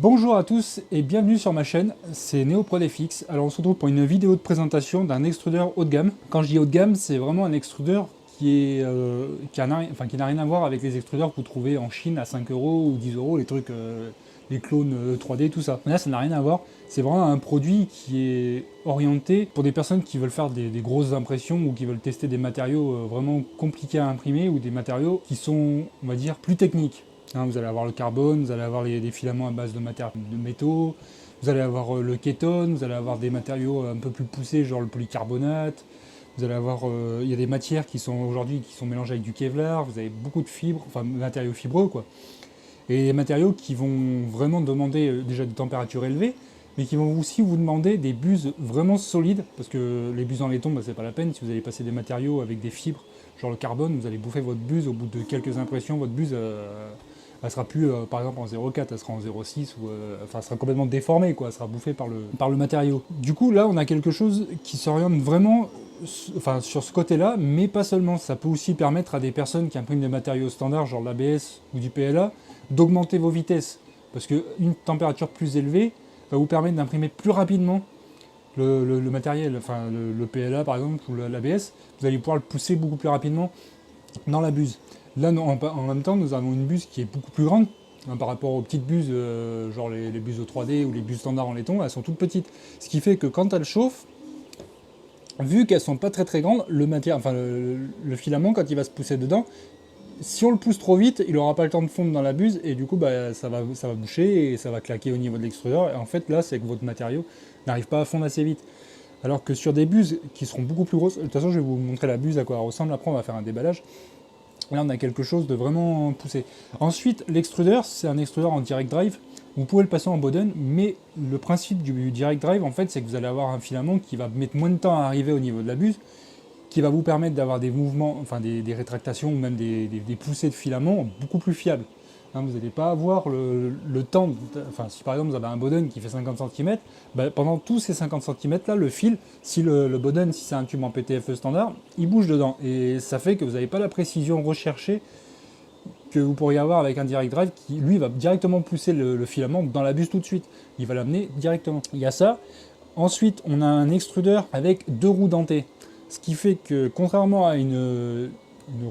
Bonjour à tous et bienvenue sur ma chaîne, c'est NeoProdFX. Alors on se retrouve pour une vidéo de présentation d'un extrudeur haut de gamme. Quand je dis haut de gamme, c'est vraiment un extrudeur qui n'a rien à voir avec les extrudeurs que vous trouvez en Chine à 5 euros ou 10 euros, les trucs, les clones 3D, tout ça. Là, ça n'a rien à voir. C'est vraiment un produit qui est orienté pour des personnes qui veulent faire des grosses impressions ou qui veulent tester des matériaux vraiment compliqués à imprimer ou des matériaux qui sont, on va dire, plus techniques. Hein, vous allez avoir le carbone, vous allez avoir des filaments à base de métaux, vous allez avoir le kétone, vous allez avoir des matériaux un peu plus poussés, genre le polycarbonate. Vous allez avoir, il y a des matières qui sont aujourd'hui qui sont mélangées avec du Kevlar. Vous avez beaucoup de fibres, enfin matériaux fibreux quoi. Et des matériaux qui vont vraiment demander déjà des températures élevées, mais qui vont aussi vous demander des buses vraiment solides, parce que les buses en laiton, bah, c'est pas la peine. Si vous allez passer des matériaux avec des fibres, genre le carbone, vous allez bouffer votre buse au bout de quelques impressions. Votre buse, elle sera plus par exemple en 0,4, elle sera en 0,6 ou enfin elle sera complètement déformée quoi, elle sera bouffée par le matériau. Du coup là on a quelque chose qui s'oriente vraiment enfin, sur ce côté-là, mais pas seulement. Ça peut aussi permettre à des personnes qui impriment des matériaux standards, genre l'ABS ou du PLA, d'augmenter vos vitesses. Parce qu'une température plus élevée va vous permettre d'imprimer plus rapidement le matériel, enfin le PLA par exemple, ou l'ABS, vous allez pouvoir le pousser beaucoup plus rapidement dans la buse. Là, en même temps, nous avons une buse qui est beaucoup plus grande, hein, par rapport aux petites buses, genre les buses de 3D ou les buses standards en laiton, elles sont toutes petites. Ce qui fait que quand elles chauffent, vu qu'elles sont pas très grandes, le filament, quand il va se pousser dedans, si on le pousse trop vite, il n'aura pas le temps de fondre dans la buse, et du coup, bah, ça va boucher, et ça va claquer au niveau de l'extrudeur, et en fait, là, c'est que votre matériau n'arrive pas à fondre assez vite. Alors que sur des buses qui seront beaucoup plus grosses, de toute façon, je vais vous montrer la buse à quoi elle ressemble, après on va faire un déballage. Là, on a quelque chose de vraiment poussé. Ensuite, l'extrudeur, c'est un extrudeur en direct drive. Vous pouvez le passer en Bowden, mais le principe du direct drive, en fait, c'est que vous allez avoir un filament qui va mettre moins de temps à arriver au niveau de la buse, qui va vous permettre d'avoir des mouvements, enfin des rétractations ou même des poussées de filament beaucoup plus fiables. Hein, vous n'allez pas avoir le temps, enfin si par exemple vous avez un Bowden qui fait 50 cm, bah, pendant tous ces 50 cm là, le fil, si le Bowden, si c'est un tube en PTFE standard, il bouge dedans. Et ça fait que vous n'avez pas la précision recherchée que vous pourriez avoir avec un direct drive qui lui va directement pousser le filament dans la buse tout de suite. Il va l'amener directement. Il y a ça. Ensuite, on a un extrudeur avec deux roues dentées. Ce qui fait que, contrairement à une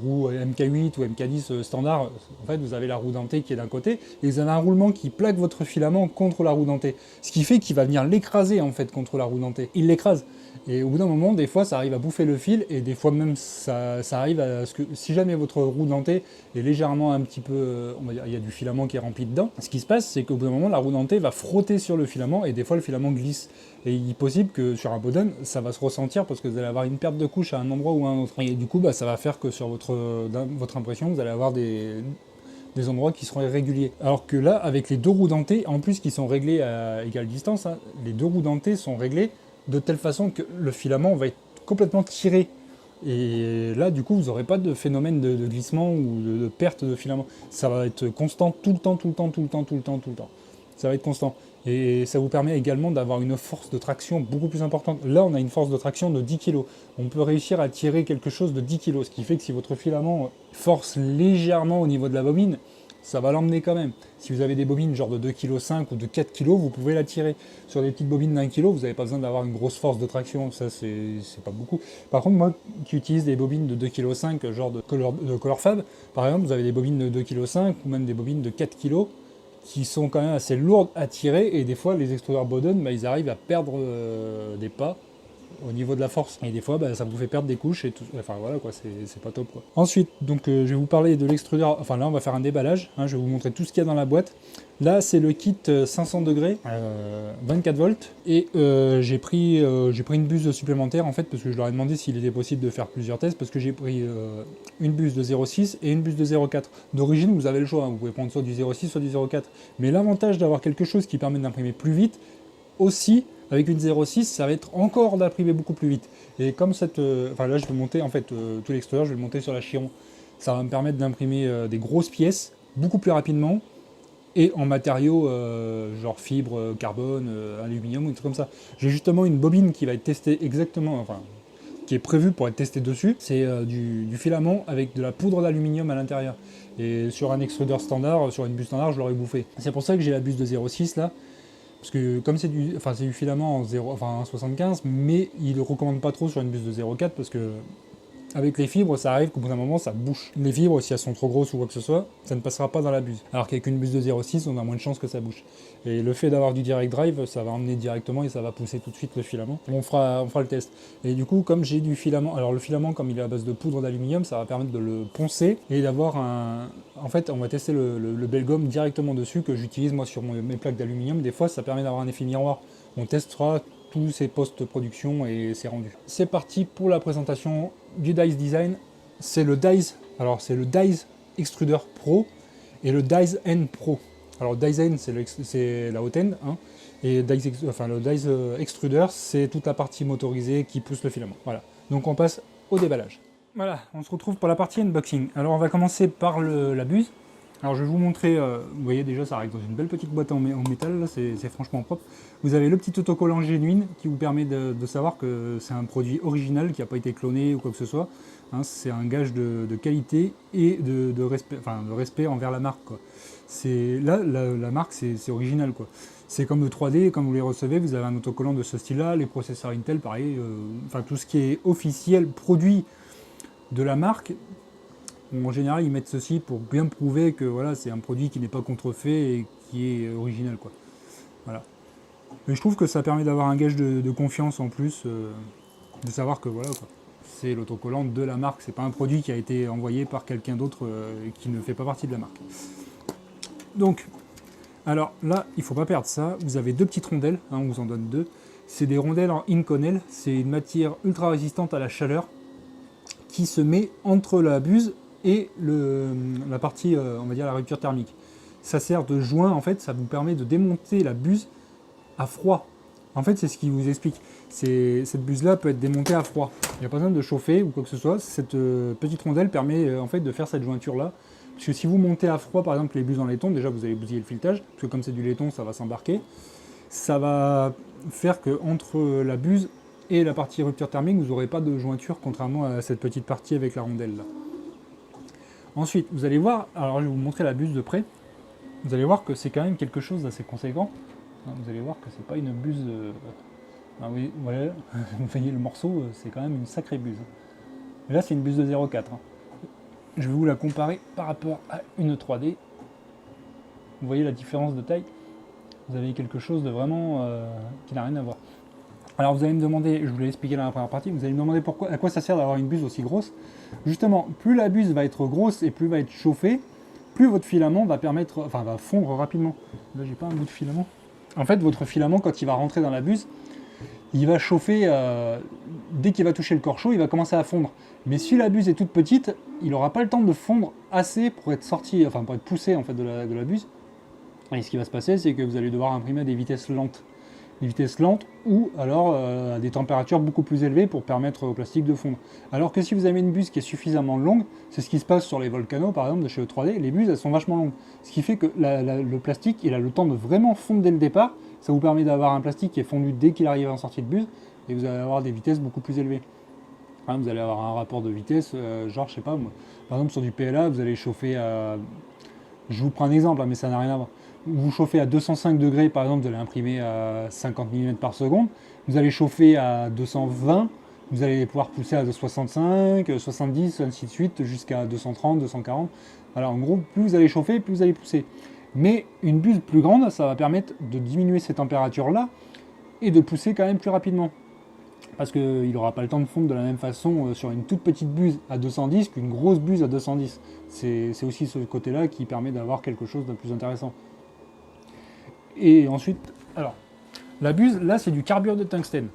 roue MK8 ou MK10 standard, en fait, vous avez la roue dentée qui est d'un côté, et vous avez un roulement qui plaque votre filament contre la roue dentée. Ce qui fait qu'il va venir l'écraser, en fait, contre la roue dentée. Il l'écrase. Et au bout d'un moment, des fois, ça arrive à bouffer le fil, et des fois même, ça arrive à ce que, si jamais votre roue dentée est légèrement un petit peu, on va dire, il y a du filament qui est rempli dedans, ce qui se passe, c'est qu'au bout d'un moment, la roue dentée va frotter sur le filament, et des fois, le filament glisse. Et il est possible que sur un Bowden, ça va se ressentir parce que vous allez avoir une perte de couche à un endroit ou à un autre. Et du coup, bah, ça va faire que sur votre impression, vous allez avoir des endroits qui seront irréguliers. Alors que là, avec les deux roues dentées, en plus qui sont réglées à égale distance, hein, les deux roues dentées sont réglées de telle façon que le filament va être complètement tiré. Et là, du coup, vous n'aurez pas de phénomène de glissement ou de perte de filament. Ça va être constant tout le temps. Ça va être constant. Et ça vous permet également d'avoir une force de traction beaucoup plus importante. Là, on a une force de traction de 10 kg. On peut réussir à tirer quelque chose de 10 kg, ce qui fait que si votre filament force légèrement au niveau de la bobine, ça va l'emmener quand même. Si vous avez des bobines genre de 2,5 kg ou de 4 kg, vous pouvez la tirer. Sur des petites bobines d'1 kg, vous n'avez pas besoin d'avoir une grosse force de traction, ça c'est pas beaucoup. Par contre, moi qui utilise des bobines de 2,5 kg, genre de Color Fab, par exemple, vous avez des bobines de 2,5 kg ou même des bobines de 4 kg, qui sont quand même assez lourdes à tirer, et des fois les extrudeurs Bowden, bah, ils arrivent à perdre des pas au niveau de la force. Et des fois, bah, ça vous fait perdre des couches et tout. Enfin voilà quoi, c'est pas top quoi. Ensuite, donc je vais vous parler de l'extrudeur. Enfin là, on va faire un déballage. Hein, je vais vous montrer tout ce qu'il y a dans la boîte. Là, c'est le kit 500 degrés, 24 volts. Et j'ai pris une buse supplémentaire en fait, parce que je leur ai demandé s'il était possible de faire plusieurs tests, parce que j'ai pris une buse de 0,6 et une buse de 0,4. D'origine, vous avez le choix. Hein, vous pouvez prendre soit du 0,6, soit du 0,4. Mais l'avantage d'avoir quelque chose qui permet d'imprimer plus vite, aussi, avec une 0,6, ça va être encore d'imprimer beaucoup plus vite. Et comme cette... enfin là, je vais monter, en fait, tout l'extérieur, je vais le monter sur la Chiron. Ça va me permettre d'imprimer des grosses pièces, beaucoup plus rapidement, et en matériaux genre fibre, carbone, aluminium, ou des trucs comme ça. J'ai justement une bobine qui va être testée exactement, enfin, qui est prévu pour être testé dessus, c'est du filament avec de la poudre d'aluminium à l'intérieur. Et sur un extrudeur standard, sur une buse standard, je l'aurais bouffé. C'est pour ça que j'ai la buse de 0,6 là. Parce que comme c'est du filament en 75, mais il ne recommande pas trop sur une buse de 0,4 parce que avec les fibres, ça arrive qu'au bout d'un moment, ça bouche. Les fibres, si elles sont trop grosses ou quoi que ce soit, ça ne passera pas dans la buse. Alors qu'avec une buse de 0,6, on a moins de chances que ça bouche. Et le fait d'avoir du direct drive, ça va emmener directement et ça va pousser tout de suite le filament. On fera le test. Et du coup, comme j'ai du filament, alors le filament, comme il est à base de poudre d'aluminium, ça va permettre de le poncer et d'avoir un... En fait, on va tester le Belgum directement dessus, que j'utilise moi sur mes plaques d'aluminium. Des fois, ça permet d'avoir un effet miroir. On testera tous ces post-production et c'est rendu. C'est parti pour la présentation du Dies Design. C'est le Dies, alors c'est le Dies Extruder Pro et le Dies N Pro. Alors Dies N c'est la haute end, hein, et le Dies Extruder c'est toute la partie motorisée qui pousse le filament. Voilà, donc on passe au déballage. Voilà, on se retrouve pour la partie unboxing. Alors on va commencer par la buse. Alors je vais vous montrer, vous voyez déjà ça arrive dans une belle petite boîte en métal, c'est franchement propre. Vous avez le petit autocollant Genuine qui vous permet de savoir que c'est un produit original qui n'a pas été cloné ou quoi que ce soit. Hein, c'est un gage de qualité et de respect envers la marque, quoi. Là, la marque c'est original, quoi. C'est comme le 3D, quand vous les recevez, vous avez un autocollant de ce style-là, les processeurs Intel, pareil, tout ce qui est officiel, produit de la marque. En général, ils mettent ceci pour bien prouver que voilà, c'est un produit qui n'est pas contrefait et qui est original, quoi. Voilà. Et je trouve que ça permet d'avoir un gage de confiance en plus, de savoir que voilà, quoi, c'est l'autocollant de la marque, c'est pas un produit qui a été envoyé par quelqu'un d'autre qui ne fait pas partie de la marque. Donc, alors là, il ne faut pas perdre ça. Vous avez deux petites rondelles, hein, on vous en donne deux. C'est des rondelles en Inconel, c'est une matière ultra résistante à la chaleur qui se met entre la buse et la partie, on va dire la rupture thermique. Ça sert de joint, en fait, ça vous permet de démonter la buse à froid. En fait, c'est ce qui vous explique. Cette buse-là peut être démontée à froid. Il n'y a pas besoin de chauffer ou quoi que ce soit. Cette petite rondelle permet en fait de faire cette jointure-là. Parce que si vous montez à froid, par exemple, les buses en laiton, déjà vous allez bousiller le filetage, parce que comme c'est du laiton, ça va s'embarquer. Ça va faire que entre la buse et la partie rupture thermique, vous n'aurez pas de jointure, contrairement à cette petite partie avec la rondelle là. Ensuite, vous allez voir, alors je vais vous montrer la buse de près, vous allez voir que c'est quand même quelque chose d'assez conséquent. Vous allez voir que c'est pas une buse... Ah oui, voilà, vous voyez le morceau, c'est quand même une sacrée buse. Et là, c'est une buse de 0,4. Hein. Je vais vous la comparer par rapport à une 3D. Vous voyez la différence de taille. Vous avez quelque chose de vraiment qui n'a rien à voir. Alors vous allez me demander, je vous l'ai expliqué dans la première partie, vous allez me demander à quoi ça sert d'avoir une buse aussi grosse. Justement, plus la buse va être grosse et plus va être chauffée, plus votre filament va va fondre rapidement. Là, j'ai pas un bout de filament. En fait, votre filament, quand il va rentrer dans la buse, il va chauffer, dès qu'il va toucher le corps chaud, il va commencer à fondre. Mais si la buse est toute petite, il n'aura pas le temps de fondre assez pour être sorti, pour être poussé en fait de la buse. Et ce qui va se passer, c'est que vous allez devoir imprimer à des vitesses lentes. Des vitesses lentes ou alors à des températures beaucoup plus élevées pour permettre au plastique de fondre. Alors que si vous avez une buse qui est suffisamment longue, c'est ce qui se passe sur les Volcano par exemple de chez E3D, les buses elles sont vachement longues. Ce qui fait que le plastique il a le temps de vraiment fondre dès le départ, ça vous permet d'avoir un plastique qui est fondu dès qu'il arrive en sortie de buse et vous allez avoir des vitesses beaucoup plus élevées. Hein, vous allez avoir un rapport de vitesse, genre je sais pas, moi, par exemple sur du PLA vous allez chauffer à... Je vous prends un exemple, mais ça n'a rien à voir. Vous chauffez à 205 degrés, par exemple, vous allez imprimer à 50 mm par seconde. Vous allez chauffer à 220, vous allez pouvoir pousser à 65, 70, ainsi de suite, jusqu'à 230, 240. Alors en gros, plus vous allez chauffer, plus vous allez pousser. Mais une buse plus grande, ça va permettre de diminuer ces températures-là et de pousser quand même plus rapidement. Parce qu'il n'aura pas le temps de fondre de la même façon sur une toute petite buse à 210 qu'une grosse buse à 210. C'est aussi ce côté-là qui permet d'avoir quelque chose de plus intéressant. Et ensuite, alors, la buse, là, c'est du carbure de tungstène.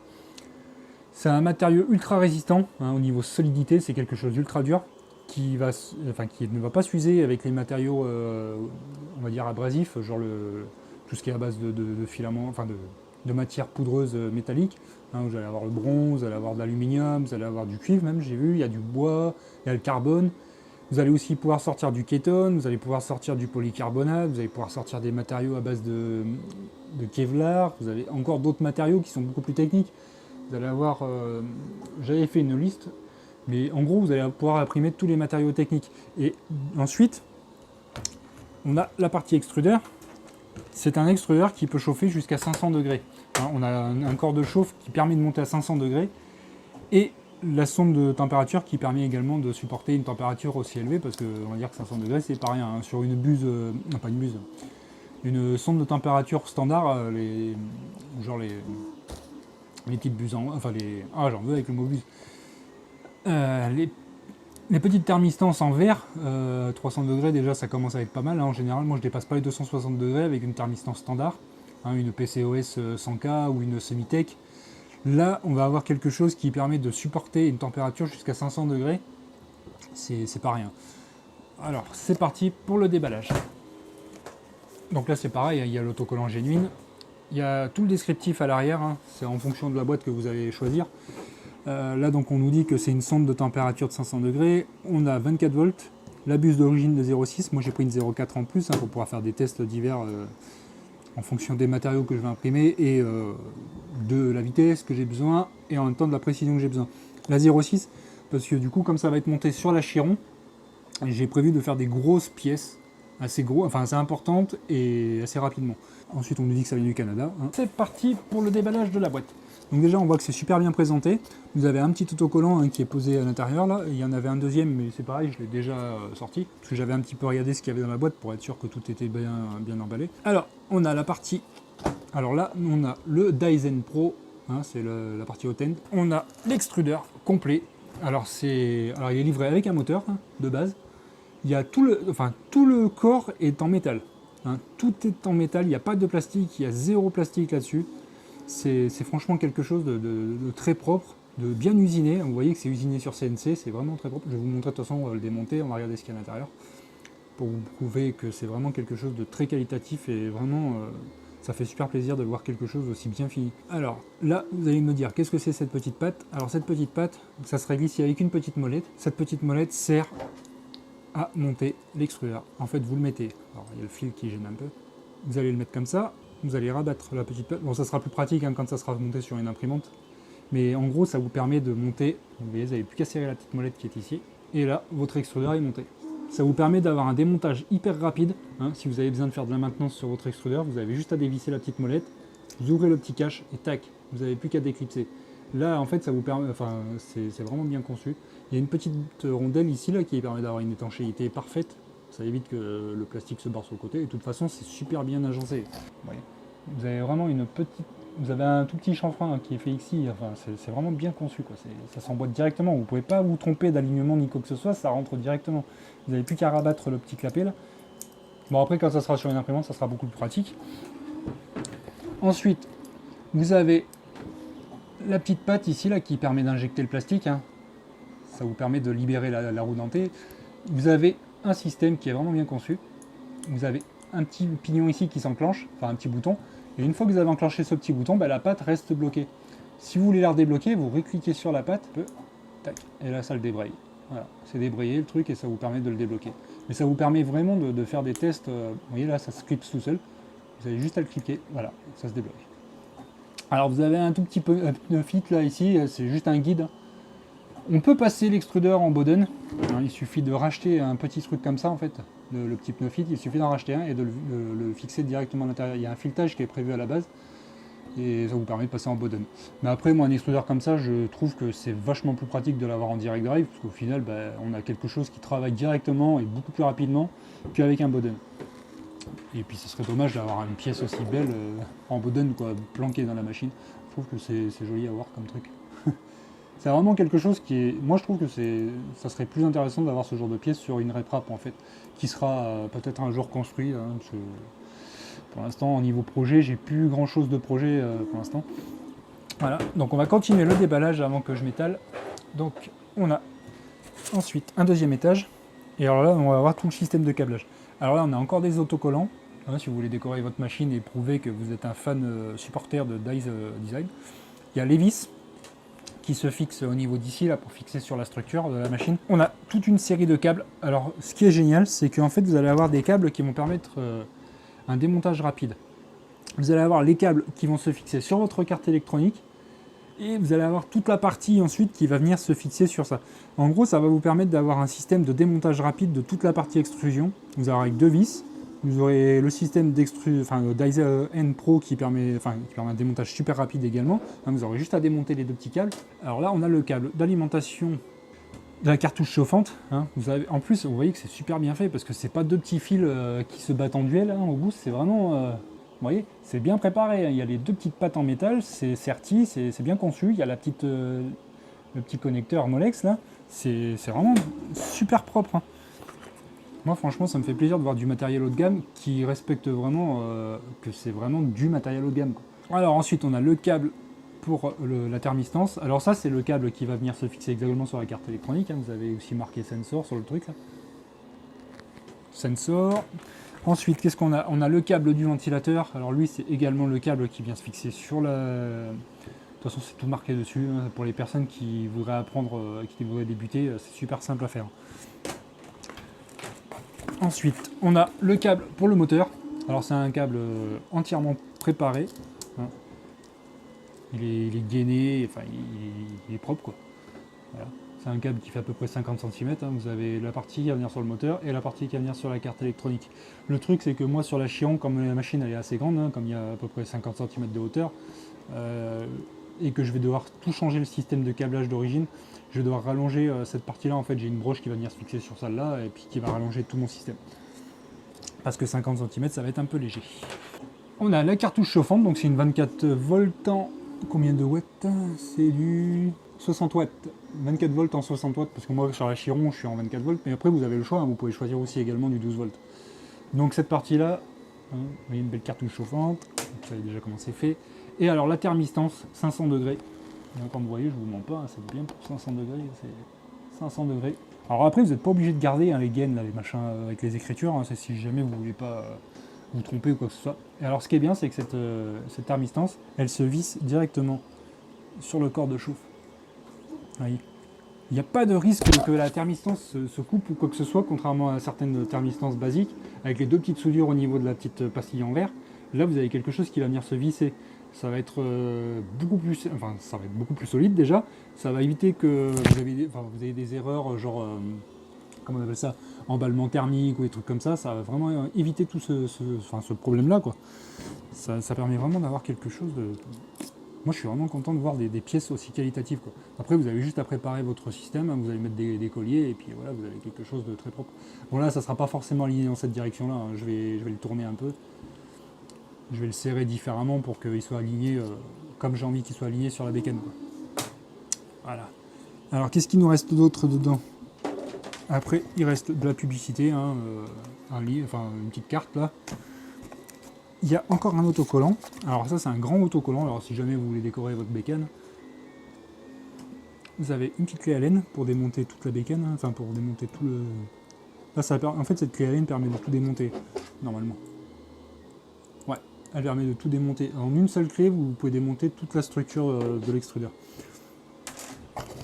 C'est un matériau ultra résistant, hein, au niveau solidité, c'est quelque chose d'ultra dur, qui ne va pas s'user avec les matériaux, on va dire, abrasifs, genre tout ce qui est à base de filaments, de matière poudreuse métallique. Hein, vous allez avoir le bronze, vous allez avoir de l'aluminium, vous allez avoir du cuivre même, j'ai vu, il y a du bois, il y a le carbone. Vous allez aussi pouvoir sortir du kétone, vous allez pouvoir sortir du polycarbonate, vous allez pouvoir sortir des matériaux à base de Kevlar, vous avez encore d'autres matériaux qui sont beaucoup plus techniques. vous allez avoir, j'avais fait une liste, mais en gros vous allez pouvoir imprimer tous les matériaux techniques. Et ensuite, on a la partie extrudeur. C'est un extrudeur qui peut chauffer jusqu'à 500 degrés. Hein, on a un corps de chauffe qui permet de monter à 500 degrés et la sonde de température qui permet également de supporter une température aussi élevée, parce qu'on va dire que 500 degrés c'est pas rien. Hein, sur une buse, non pas une buse, une sonde de température standard, genre les petites buses, enfin les, j'en veux avec le mot buse, les petites thermistances en verre, 300 degrés déjà ça commence à être pas mal. Hein. En général, moi je dépasse pas les 260 degrés avec une thermistance standard, hein, une PCOS 100K ou une Semitech. Là, on va avoir quelque chose qui permet de supporter une température jusqu'à 500 degrés. C'est pas rien. Alors, c'est parti pour le déballage. Donc là, c'est pareil, il y a l'autocollant Genuine. Il y a tout le descriptif à l'arrière, hein, c'est en fonction de la boîte que vous allez choisir. Là, donc, on nous dit que c'est une sonde de température de 500 degrés. On a 24 volts, la buse d'origine de 0,6. Moi, j'ai pris une 0,4 en plus, hein, pour pouvoir faire des tests divers en fonction des matériaux que je vais imprimer et de la vitesse que j'ai besoin et en même temps de la précision que j'ai besoin. La 0,6, parce que du coup, comme ça va être monté sur la chiron, j'ai prévu de faire des grosses pièces, assez importantes et assez rapidement. Ensuite, on nous dit que ça vient du Canada. Hein. C'est parti pour le déballage de la boîte. Donc déjà, on voit que c'est super bien présenté. Vous avez un petit autocollant, hein, qui est posé à l'intérieur là. Il y en avait un deuxième, mais c'est pareil, je l'ai déjà sorti. Parce que j'avais un petit peu regardé ce qu'il y avait dans la boîte pour être sûr que tout était bien emballé. Alors, on a la partie... Alors là, on a le Dyson Pro, hein, c'est la partie haute-end. On a l'extrudeur complet. Alors il est livré avec un moteur, hein, de base. Il y a tout le corps est en métal. Hein, tout est en métal, il n'y a pas de plastique, il y a zéro plastique là-dessus. C'est franchement quelque chose de très propre, de bien usiné. Vous voyez que c'est usiné sur CNC, c'est vraiment très propre. Je vais vous montrer, de toute façon, on va le démonter, on va regarder ce qu'il y a à l'intérieur, pour vous prouver que c'est vraiment quelque chose de très qualitatif et vraiment, ça fait super plaisir de voir quelque chose aussi bien fini. Alors là, vous allez me dire, qu'est-ce que c'est cette petite patte? Alors cette petite patte, ça se règle ici avec une petite molette. Cette petite molette sert à monter l'extrudeur. En fait, vous le mettez, alors il y a le fil qui gêne un peu, vous allez le mettre comme ça, vous allez rabattre la petite patte. Bon, ça sera plus pratique, hein, quand ça sera monté sur une imprimante, mais en gros, ça vous permet de monter, vous voyez, vous n'avez plus qu'à serrer la petite molette qui est ici, et là, votre extrudeur est monté. Ça vous permet d'avoir un démontage hyper rapide, hein, si vous avez besoin de faire de la maintenance sur votre extrudeur, vous avez juste à dévisser la petite molette, vous ouvrez le petit cache, et tac, vous n'avez plus qu'à déclipser. Là, en fait, ça vous permet, c'est vraiment bien conçu. Il y a une petite rondelle ici là, qui permet d'avoir une étanchéité parfaite. Ça évite que le plastique se barre sur le côté. Et de toute façon, c'est super bien agencé. Ouais. Vous avez vraiment vous avez un tout petit chanfrein, hein, qui est fait ici. Enfin, c'est vraiment bien conçu, quoi. Ça s'emboîte directement. Vous ne pouvez pas vous tromper d'alignement ni quoi que ce soit. Ça rentre directement. Vous n'avez plus qu'à rabattre le petit clapet là. Bon, après, quand ça sera sur une imprimante, ça sera beaucoup plus pratique. Ensuite, vous avez la petite patte ici là qui permet d'injecter le plastique, hein. Ça vous permet de libérer la roue dentée. Vous avez un système qui est vraiment bien conçu. Vous avez un petit pignon ici qui s'enclenche, enfin un petit bouton, et une fois que vous avez enclenché ce petit bouton, la patte reste bloquée. Si vous voulez la redébloquer, vous recliquez sur la patte, tac, et là ça le débraye. Voilà, c'est débrayé le truc et ça vous permet de le débloquer. Mais ça vous permet vraiment de faire des tests. Vous voyez là, ça se clipse tout seul. Vous avez juste à le cliquer, voilà, ça se débloque. Alors vous avez un tout petit peu de fit là ici, c'est juste un guide. On peut passer l'extrudeur en Bowden, hein, il suffit de racheter un petit truc comme ça en fait, le petit pneu fit, il suffit d'en racheter un et de le fixer directement à l'intérieur. Il y a un filetage qui est prévu à la base et ça vous permet de passer en Bowden. Mais après, moi, un extrudeur comme ça, je trouve que c'est vachement plus pratique de l'avoir en direct drive, parce qu'au final, on a quelque chose qui travaille directement et beaucoup plus rapidement qu'avec un Bowden. Et puis ce serait dommage d'avoir une pièce aussi belle en Bowden, quoi, planquée dans la machine. Je trouve que c'est joli à voir comme truc. C'est vraiment quelque chose qui est... Moi je trouve que ça serait plus intéressant d'avoir ce genre de pièce sur une RepRap en fait, qui sera peut-être un jour construit, hein, parce que pour l'instant au niveau projet, j'ai plus grand chose de projet pour l'instant. Voilà, donc on va continuer le déballage avant que je m'étale. Donc on a ensuite un deuxième étage, et alors là on va avoir tout le système de câblage. Alors là on a encore des autocollants, hein, si vous voulez décorer votre machine et prouver que vous êtes un fan supporter de Dies Design. Il y a les vis qui se fixe au niveau d'ici là pour fixer sur la structure de la machine. On a toute une série de câbles. Alors ce qui est génial, c'est qu'en fait vous allez avoir des câbles qui vont permettre un démontage rapide. Vous allez avoir les câbles qui vont se fixer sur votre carte électronique, Et vous allez avoir toute la partie ensuite qui va venir se fixer sur ça. En gros, ça va vous permettre d'avoir un système de démontage rapide de toute la partie extrusion. Vous aurez avec 2 vis. Vous aurez le système d'Ice-N Pro qui permet un démontage super rapide également. Vous aurez juste à démonter les 2 petits câbles. Alors là, on a le câble d'alimentation de la cartouche chauffante. En plus, vous voyez que c'est super bien fait parce que c'est pas 2 petits fils qui se battent en duel. Au bout, c'est vraiment... vous voyez, c'est bien préparé. Il y a les 2 petites pattes en métal, c'est serti, c'est bien conçu. Il y a le petit connecteur Molex là. C'est vraiment super propre. Moi, franchement, ça me fait plaisir de voir du matériel haut de gamme qui respecte vraiment que c'est vraiment du matériel haut de gamme, quoi. Alors ensuite, on a le câble pour la thermistance. Alors ça, c'est le câble qui va venir se fixer exactement sur la carte électronique. Vous avez aussi marqué sensor sur le truc là. Sensor. Ensuite, qu'est-ce qu'on a? On a le câble du ventilateur. Alors lui, c'est également le câble qui vient se fixer sur la... De toute façon, c'est tout marqué dessus. Pour les personnes qui voudraient apprendre, qui voudraient débuter, c'est super simple à faire. Ensuite, on a le câble pour le moteur. Alors c'est un câble entièrement préparé. Il est gainé, enfin il est propre, quoi. Voilà. C'est un câble qui fait à peu près 50 cm. Vous avez la partie qui va venir sur le moteur et la partie qui va venir sur la carte électronique. Le truc, c'est que moi sur la Chiron, comme la machine elle est assez grande, comme il y a à peu près 50 cm de hauteur, et que je vais devoir tout changer le système de câblage d'origine, je vais devoir rallonger cette partie-là. En fait, j'ai une broche qui va venir se fixer sur celle-là et puis qui va rallonger tout mon système. Parce que 50 cm, ça va être un peu léger. On a la cartouche chauffante, donc c'est une 24 volts en... Combien de watts? C'est du 60 watts. 24 volts en 60 watts, parce que moi sur la Chiron, je suis en 24 volts, mais après vous avez le choix, vous pouvez choisir aussi également du 12 volts. Donc cette partie-là, vous voyez une belle cartouche chauffante, vous savez déjà comment c'est fait. Et alors la thermistance, 500 degrés. Comme vous voyez, je vous mens pas, c'est bien pour 500 degrés, c'est 500 degrés. Alors après, vous n'êtes pas obligé de garder les gaines, là, les machins avec les écritures, c'est si jamais vous voulez pas vous tromper ou quoi que ce soit. Et alors ce qui est bien, c'est que cette thermistance, elle se visse directement sur le corps de chauffe. Vous voyez, il n'y a pas de risque que la thermistance se coupe ou quoi que ce soit, contrairement à certaines thermistances basiques, avec les 2 petites soudures au niveau de la petite pastille en verre. Là, vous avez quelque chose qui va venir se visser. Ça va être beaucoup plus solide déjà. Ça va éviter que vous ayez des erreurs, genre, comment on appelle ça, emballement thermique ou des trucs comme ça. Ça va vraiment éviter tout ce problème-là, quoi. Ça permet vraiment d'avoir quelque chose de... Moi, je suis vraiment content de voir des pièces aussi qualitatives, quoi. Après, vous avez juste à préparer votre système, vous allez mettre des colliers, et puis voilà, vous avez quelque chose de très propre. Bon, là, ça ne sera pas forcément aligné dans cette direction-là. Je vais le tourner un peu. Je vais le serrer différemment pour qu'il soit aligné comme j'ai envie qu'il soit aligné sur la bécane, quoi. Voilà. Alors, qu'est-ce qu'il nous reste d'autre dedans? Après, il reste de la publicité, un livre, une petite carte là. Il y a encore un autocollant. Alors ça, c'est un grand autocollant. Alors si jamais vous voulez décorer votre bécane, vous avez une petite clé Allen pour démonter toute la bécane, pour démonter tout le... Là, en fait, cette clé Allen permet de tout démonter, normalement. Ouais, elle permet de tout démonter. En une seule clé, vous pouvez démonter toute la structure de l'extrudeur.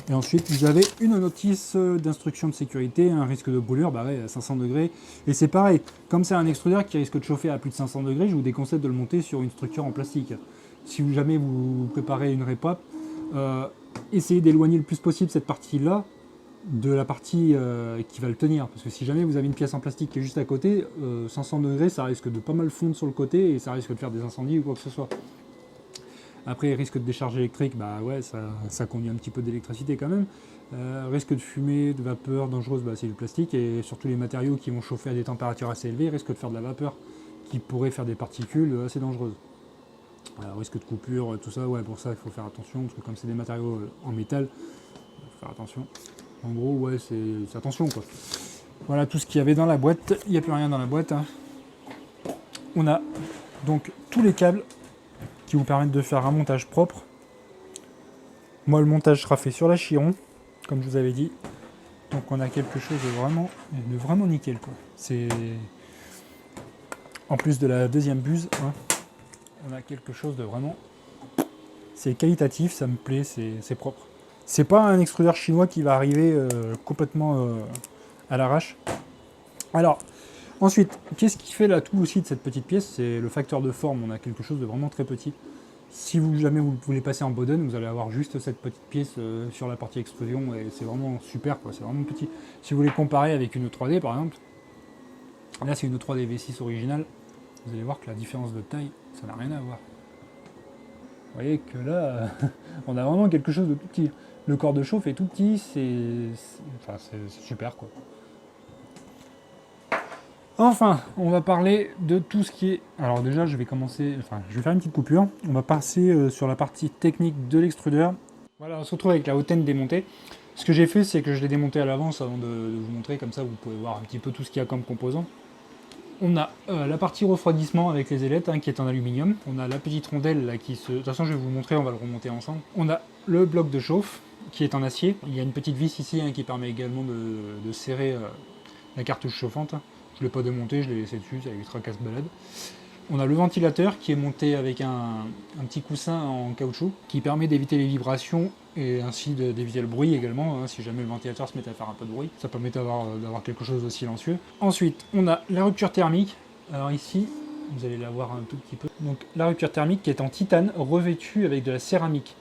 Et ensuite, vous avez une notice d'instruction de sécurité, un risque de brûlure, bah ouais, à 500 degrés. Et c'est pareil, comme c'est un extrudeur qui risque de chauffer à plus de 500 degrés, je vous déconseille de le monter sur une structure en plastique. Si jamais vous préparez une répap, essayez d'éloigner le plus possible cette partie-là de la partie qui va le tenir. Parce que si jamais vous avez une pièce en plastique qui est juste à côté, 500 degrés, ça risque de pas mal fondre sur le côté et ça risque de faire des incendies ou quoi que ce soit. Après, risque de décharge électrique, bah ouais, ça conduit un petit peu d'électricité quand même. Risque de fumée, de vapeur dangereuse, bah c'est du plastique. Et surtout les matériaux qui vont chauffer à des températures assez élevées risquent de faire de la vapeur qui pourrait faire des particules assez dangereuses. Risque de coupure, tout ça, ouais, pour ça il faut faire attention, parce que comme c'est des matériaux en métal, il faut faire attention. En gros, ouais, c'est attention, quoi. Voilà tout ce qu'il y avait dans la boîte, il n'y a plus rien dans la boîte. On a donc tous les câbles qui vous permettent de faire un montage propre. Moi, le montage sera fait sur la Chiron, comme je vous avais dit. Donc on a quelque chose de vraiment nickel, quoi. C'est... En plus de la deuxième buse, on a quelque chose de vraiment... C'est qualitatif, ça me plaît, c'est propre. C'est pas un extrudeur chinois qui va arriver complètement à l'arrache. Alors, ensuite, qu'est-ce qui fait l'atout aussi de cette petite pièce? C'est le facteur de forme. On a quelque chose de vraiment très petit. Si vous jamais vous voulez passer en Bowden, vous allez avoir juste cette petite pièce sur la partie extrusion et c'est vraiment super quoi, c'est vraiment petit. Si vous voulez comparer avec une 3D par exemple, là c'est une 3D V6 originale, vous allez voir que la différence de taille, ça n'a rien à voir. Vous voyez que là, on a vraiment quelque chose de tout petit. Le corps de chauffe est tout petit, c'est super quoi. Enfin, on va parler de tout ce qui est... Alors déjà, je vais faire une petite coupure. On va passer sur la partie technique de l'extrudeur. Voilà, on se retrouve avec la hautaine démontée. Ce que j'ai fait, c'est que je l'ai démonté à l'avance avant de vous montrer, comme ça vous pouvez voir un petit peu tout ce qu'il y a comme composants. On a la partie refroidissement avec les ailettes qui est en aluminium. On a la petite rondelle là, qui se... De toute façon, je vais vous montrer, on va le remonter ensemble. On a le bloc de chauffe qui est en acier. Il y a une petite vis ici qui permet également de serrer la cartouche chauffante. Je ne l'ai pas démonté, je l'ai laissé dessus, ça évitera casse-balade. On a le ventilateur qui est monté avec un petit coussin en caoutchouc qui permet d'éviter les vibrations et ainsi d'éviter le bruit également, si jamais le ventilateur se met à faire un peu de bruit. Ça permet d'avoir quelque chose de silencieux. Ensuite, on a la rupture thermique. Alors ici, vous allez la voir un tout petit peu. Donc la rupture thermique qui est en titane revêtue avec de la céramique.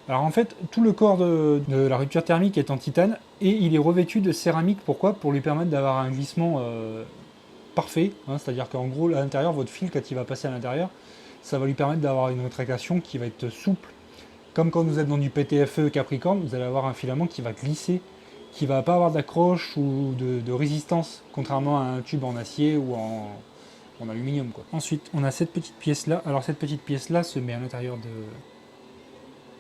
Alors en fait, tout le corps de la rupture thermique est en titane et il est revêtu de céramique. Pourquoi? Pour lui permettre d'avoir un glissement parfait, c'est-à-dire qu'en gros, à l'intérieur, votre fil, quand il va passer à l'intérieur, ça va lui permettre d'avoir une rétraction qui va être souple. Comme quand vous êtes dans du PTFE Capricorne, vous allez avoir un filament qui va glisser, qui va pas avoir d'accroche ou de résistance, contrairement à un tube en acier ou en aluminium, quoi. Ensuite, on a cette petite pièce-là. Alors cette petite pièce-là se met à l'intérieur de...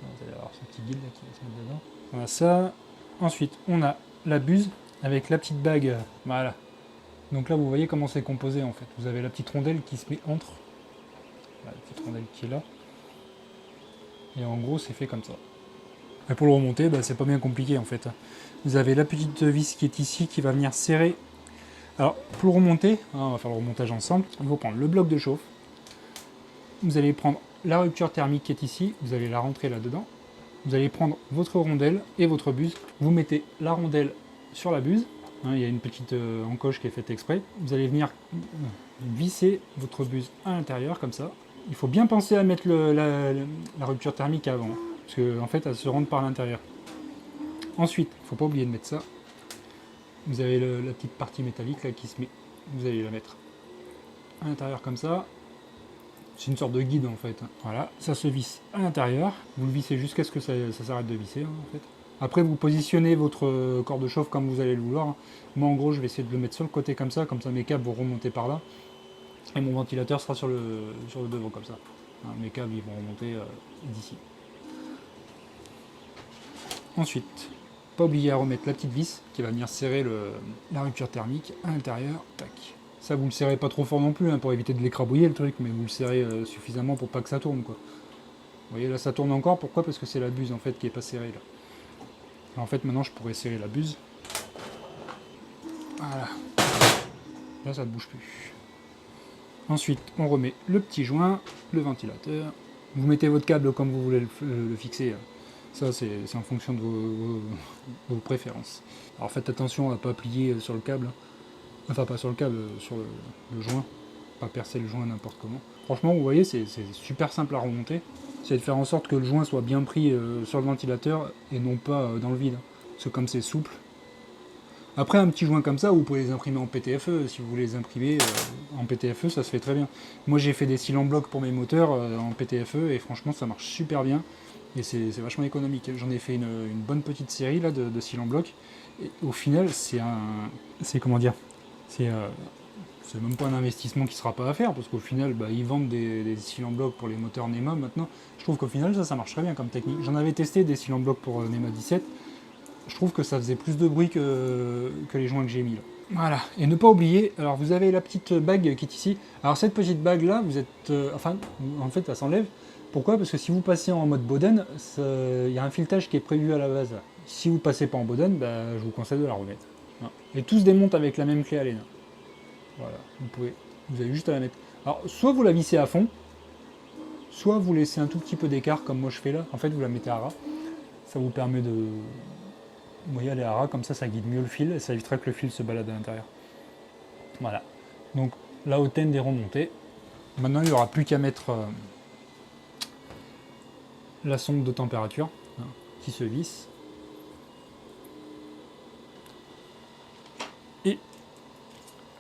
Vous allez avoir ce petit guide là qui va se mettre dedans. On a ça. Ensuite, on a la buse avec la petite bague. Voilà. Donc là, vous voyez comment c'est composé en fait. Vous avez la petite rondelle qui se met entre. La petite rondelle qui est là. Et en gros, c'est fait comme ça. Et pour le remonter, c'est pas bien compliqué en fait. Vous avez la petite vis qui est ici qui va venir serrer. Alors, pour le remonter, on va faire le remontage ensemble. Il faut prendre le bloc de chauffe. Vous allez prendre la rupture thermique qui est ici. Vous allez la rentrer là-dedans. Vous allez prendre votre rondelle et votre buse. Vous mettez la rondelle sur la buse. Il y a une petite encoche qui est faite exprès. Vous allez venir visser votre buse à l'intérieur, comme ça. Il faut bien penser à mettre la rupture thermique avant, parce qu'en fait, elle se rentre par l'intérieur. Ensuite, il ne faut pas oublier de mettre ça. Vous avez la petite partie métallique là, qui se met. Vous allez la mettre à l'intérieur comme ça. C'est une sorte de guide en fait. Voilà, ça se visse à l'intérieur. Vous le vissez jusqu'à ce que ça s'arrête de visser en fait. Après, vous positionnez votre corps de chauffe comme vous allez le vouloir. Moi, en gros, je vais essayer de le mettre sur le côté comme ça mes câbles vont remonter par là. Et mon ventilateur sera sur le devant comme ça. Mes câbles, ils vont remonter d'ici. Ensuite, pas oublier à remettre la petite vis qui va venir serrer la rupture thermique à l'intérieur. Tac. Ça, vous le serrez pas trop fort non plus pour éviter de l'écrabouiller le truc, mais vous le serrez suffisamment pour pas que ça tourne, quoi. Vous voyez, là, ça tourne encore. Pourquoi? Parce que c'est la buse en fait qui est pas serrée là. En fait, maintenant, je pourrais serrer la buse. Voilà. Là, ça ne bouge plus. Ensuite, on remet le petit joint, le ventilateur. Vous mettez votre câble comme vous voulez le fixer. Ça, c'est en fonction de vos préférences. Alors, faites attention à ne pas plier sur le câble. Enfin, pas sur le câble, sur le joint. Pas percer le joint n'importe comment. Franchement, vous voyez, c'est super simple à remonter. C'est de faire en sorte que le joint soit bien pris sur le ventilateur et non pas dans le vide. Parce que comme c'est souple. Après, un petit joint comme ça, vous pouvez les imprimer en PTFE. Si vous voulez les imprimer en PTFE, ça se fait très bien. Moi, j'ai fait des cils en bloc pour mes moteurs en PTFE et franchement, ça marche super bien. Et c'est vachement économique. J'en ai fait une bonne petite série là, de cils en bloc. Et au final, c'est comment dire, c'est même pas un investissement qui sera pas à faire, parce qu'au final, ils vendent des cils en bloc pour les moteurs NEMA maintenant. Je trouve qu'au final, ça marche très bien comme technique. J'en avais testé des cils en bloc pour NEMA 17. Je trouve que ça faisait plus de bruit que les joints que j'ai mis là. Voilà, et ne pas oublier, alors vous avez la petite bague qui est ici. Alors cette petite bague là, vous êtes... en fait, elle s'enlève. Pourquoi? Parce que si vous passez en mode Bowden, il y a un filetage qui est prévu à la base. Si vous passez pas en Bowden, je vous conseille de la remettre. Et tout se démonte avec la même clé Allen. Voilà, vous avez juste à la mettre. Alors, soit vous la vissez à fond, soit vous laissez un tout petit peu d'écart comme moi je fais là. En fait, vous la mettez à ras. Ça vous permet de... Vous voyez, elle est à ras, comme ça guide mieux le fil et ça évitera que le fil se balade à l'intérieur. Voilà. Donc, la hautaine est remontée. Maintenant, il n'y aura plus qu'à mettre la sonde de température hein, qui se visse. Et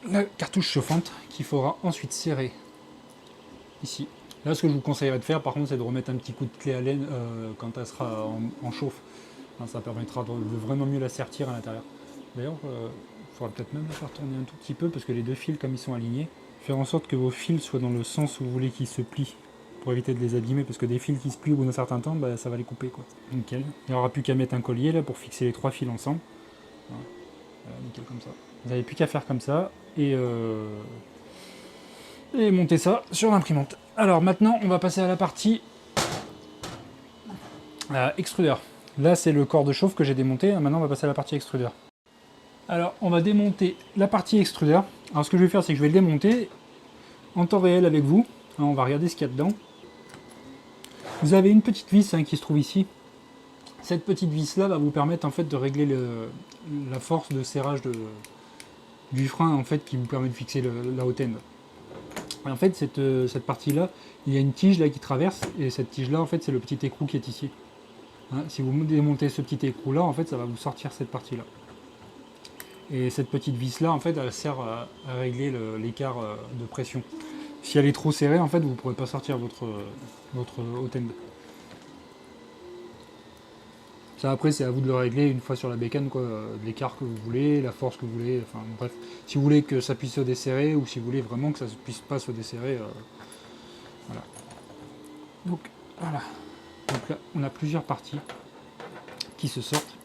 la cartouche chauffante qu'il faudra ensuite serrer ici. Là, ce que je vous conseillerais de faire, par contre, c'est de remettre un petit coup de clé à laine quand elle sera en chauffe. Hein, ça permettra de vraiment mieux la sertir à l'intérieur. D'ailleurs, il faudra peut-être même la faire tourner un tout petit peu, parce que les deux fils, comme ils sont alignés, faire en sorte que vos fils soient dans le sens où vous voulez qu'ils se plient, pour éviter de les abîmer, parce que des fils qui se plient au bout d'un certain temps, bah, ça va les couper, quoi. Nickel. Il n'y aura plus qu'à mettre un collier là pour fixer les 3 fils ensemble. Voilà. Nickel comme ça. Vous n'avez plus qu'à faire comme ça, et monter ça sur l'imprimante. Alors maintenant, on va passer à la partie extrudeur. Là, c'est le corps de chauffe que j'ai démonté. Maintenant, on va passer à la partie extrudeur. Alors, on va démonter la partie extrudeur. Alors, ce que je vais faire, c'est que je vais le démonter en temps réel avec vous. Alors, on va regarder ce qu'il y a dedans. Vous avez une petite vis qui se trouve ici. Cette petite vis-là va vous permettre en fait de régler la force de serrage du frein en fait qui vous permet de fixer la haute end. Et en fait, cette partie-là, il y a une tige là qui traverse, et cette tige-là, en fait, c'est le petit écrou qui est ici. Hein, si vous démontez ce petit écrou-là, en fait, ça va vous sortir cette partie-là. Et cette petite vis-là, en fait, elle sert à régler l'écart de pression. Si elle est trop serrée, en fait, vous ne pourrez pas sortir votre haute end. Ça, après, c'est à vous de le régler une fois sur la bécane, quoi, l'écart que vous voulez, la force que vous voulez, enfin bref. Si vous voulez que ça puisse se desserrer, ou si vous voulez vraiment que ça ne puisse pas se desserrer, voilà. Donc, voilà. Donc là, on a plusieurs parties qui se sortent.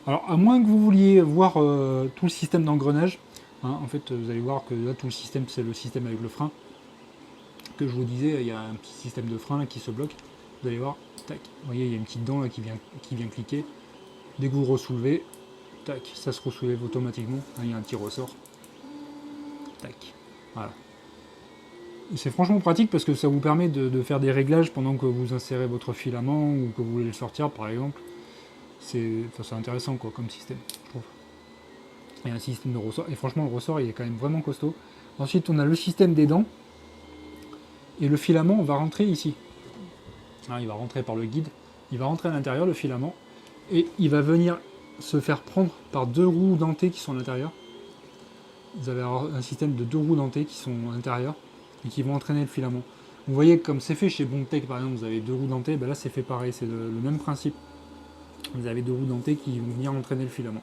Alors, à moins que vous vouliez voir tout le système d'engrenage, hein, en fait, vous allez voir que là, tout le système, c'est le système avec le frein. Que je vous disais, il y a un petit système de frein là, qui se bloque. Vous allez voir, tac, vous voyez, il y a une petite dent là, qui vient cliquer. Dès que vous ressoulevez, tac, ça se ressoulève automatiquement. Là, il y a un petit ressort. Tac, voilà. C'est franchement pratique parce que ça vous permet de faire des réglages pendant que vous insérez votre filament ou que vous voulez le sortir, par exemple. C'est intéressant quoi, comme système, je trouve. Il y a un système de ressort, et franchement, le ressort, il est quand même vraiment costaud. Ensuite, on a le système des dents, et le filament va rentrer ici. Alors, il va rentrer par le guide, il va rentrer à l'intérieur, le filament, et il va venir se faire prendre par deux roues dentées qui sont à l'intérieur. Vous avez un système de deux roues dentées qui sont à l'intérieur et qui vont entraîner le filament. Vous voyez, comme c'est fait chez Bondtech par exemple, vous avez deux roues dentées, ben là c'est fait pareil, c'est le même principe. Vous avez deux roues dentées qui vont venir entraîner le filament.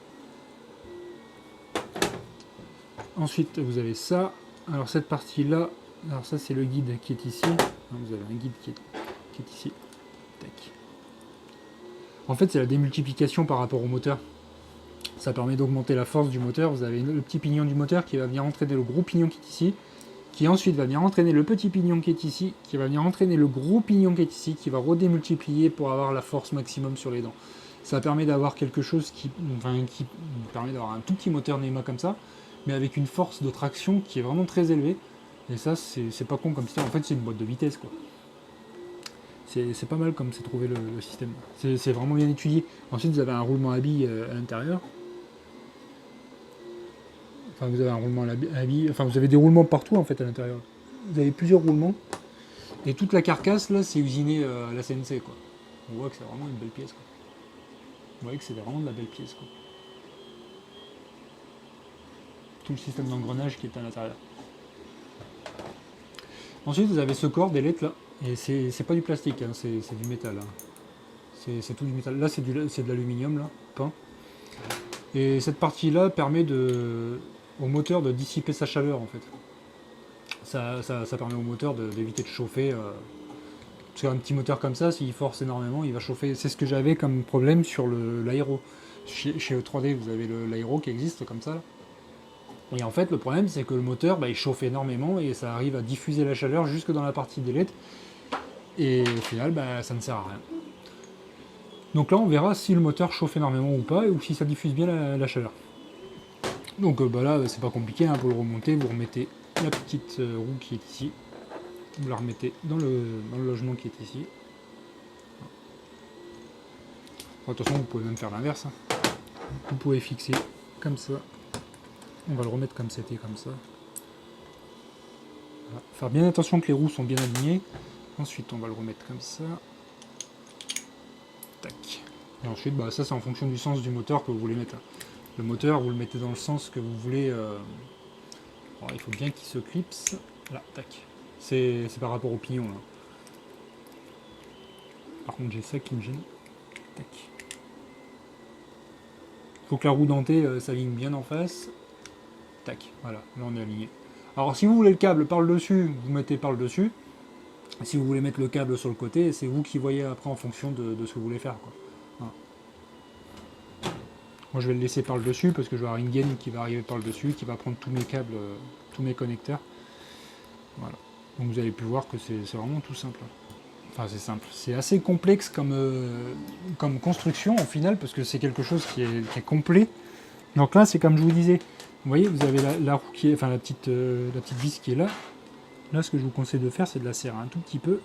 Ensuite, vous avez ça. Alors cette partie-là, alors ça c'est le guide qui est ici. Vous avez un guide qui est ici. Tac. En fait, c'est la démultiplication par rapport au moteur. Ça permet d'augmenter la force du moteur. Vous avez le petit pignon du moteur qui va venir entraîner le gros pignon qui est ici, qui ensuite va venir entraîner le petit pignon qui est ici, qui va venir entraîner le gros pignon qui est ici, qui va redémultiplier pour avoir la force maximum sur les dents. Ça permet d'avoir quelque chose qui permet d'avoir un tout petit moteur NEMA comme ça, mais avec une force de traction qui est vraiment très élevée. Et ça, c'est pas con comme système. En fait, c'est une boîte de vitesse, quoi. C'est pas mal comme c'est trouvé le système. C'est vraiment bien étudié. Ensuite, vous avez un roulement à billes à l'intérieur. Enfin, vous avez un roulement à billes. Enfin, vous avez des roulements partout, en fait, à l'intérieur. Vous avez plusieurs roulements. Et toute la carcasse, là, c'est usiné à la CNC, quoi. On voit que c'est vraiment une belle pièce, quoi. Vous voyez que c'est vraiment de la belle pièce, quoi. Tout le système d'engrenage qui est à l'intérieur. Ensuite, vous avez ce corps d'ailettes là, et c'est pas du plastique, hein, c'est du métal. Hein. C'est tout du métal. Là, c'est de l'aluminium, là, peint. Et cette partie-là permet au moteur de dissiper sa chaleur, en fait. Ça permet au moteur d'éviter de chauffer. Parce qu'un petit moteur comme ça, s'il force énormément, il va chauffer. C'est ce que j'avais comme problème sur l'aéro. Chez E3D, vous avez l'aéro qui existe comme ça, là. Et en fait, le problème, c'est que le moteur, il chauffe énormément et ça arrive à diffuser la chaleur jusque dans la partie d'ailette. Et au final, ça ne sert à rien. Donc là, on verra si le moteur chauffe énormément ou pas, ou si ça diffuse bien la chaleur. Donc là, c'est pas compliqué, hein, pour le remonter, vous remettez la petite roue qui est ici. Vous la remettez dans le logement qui est ici. Bon, de toute façon, vous pouvez même faire l'inverse. Hein. Vous pouvez fixer comme ça. On va le remettre comme c'était, comme ça. Voilà. Faire bien attention que les roues sont bien alignées. Ensuite, on va le remettre comme ça. Tac. Et ensuite, bah, ça c'est en fonction du sens du moteur que vous voulez mettre là. Le moteur, vous le mettez dans le sens que vous voulez. Alors, il faut bien qu'il se clipse. Là, tac. C'est par rapport au pignon là. Par contre, j'ai ça qui me gêne. Tac. Il faut que la roue dentée s'aligne bien en face. Tac, voilà, là on est aligné. Alors si vous voulez le câble par le dessus, vous mettez par le dessus. Si vous voulez mettre le câble sur le côté, c'est vous qui voyez après en fonction de ce que vous voulez faire, quoi. Voilà. Moi je vais le laisser par le dessus parce que je vais avoir une gaine qui va arriver par le dessus, qui va prendre tous mes câbles, tous mes connecteurs. Voilà. Donc vous avez pu voir que c'est vraiment tout simple. Enfin c'est simple. C'est assez complexe comme construction au final parce que c'est quelque chose qui est complet. Donc là c'est comme je vous disais. Vous voyez, vous avez la roue qui est, enfin la petite vis qui est là. Là, ce que je vous conseille de faire, c'est de la serrer un tout petit peu.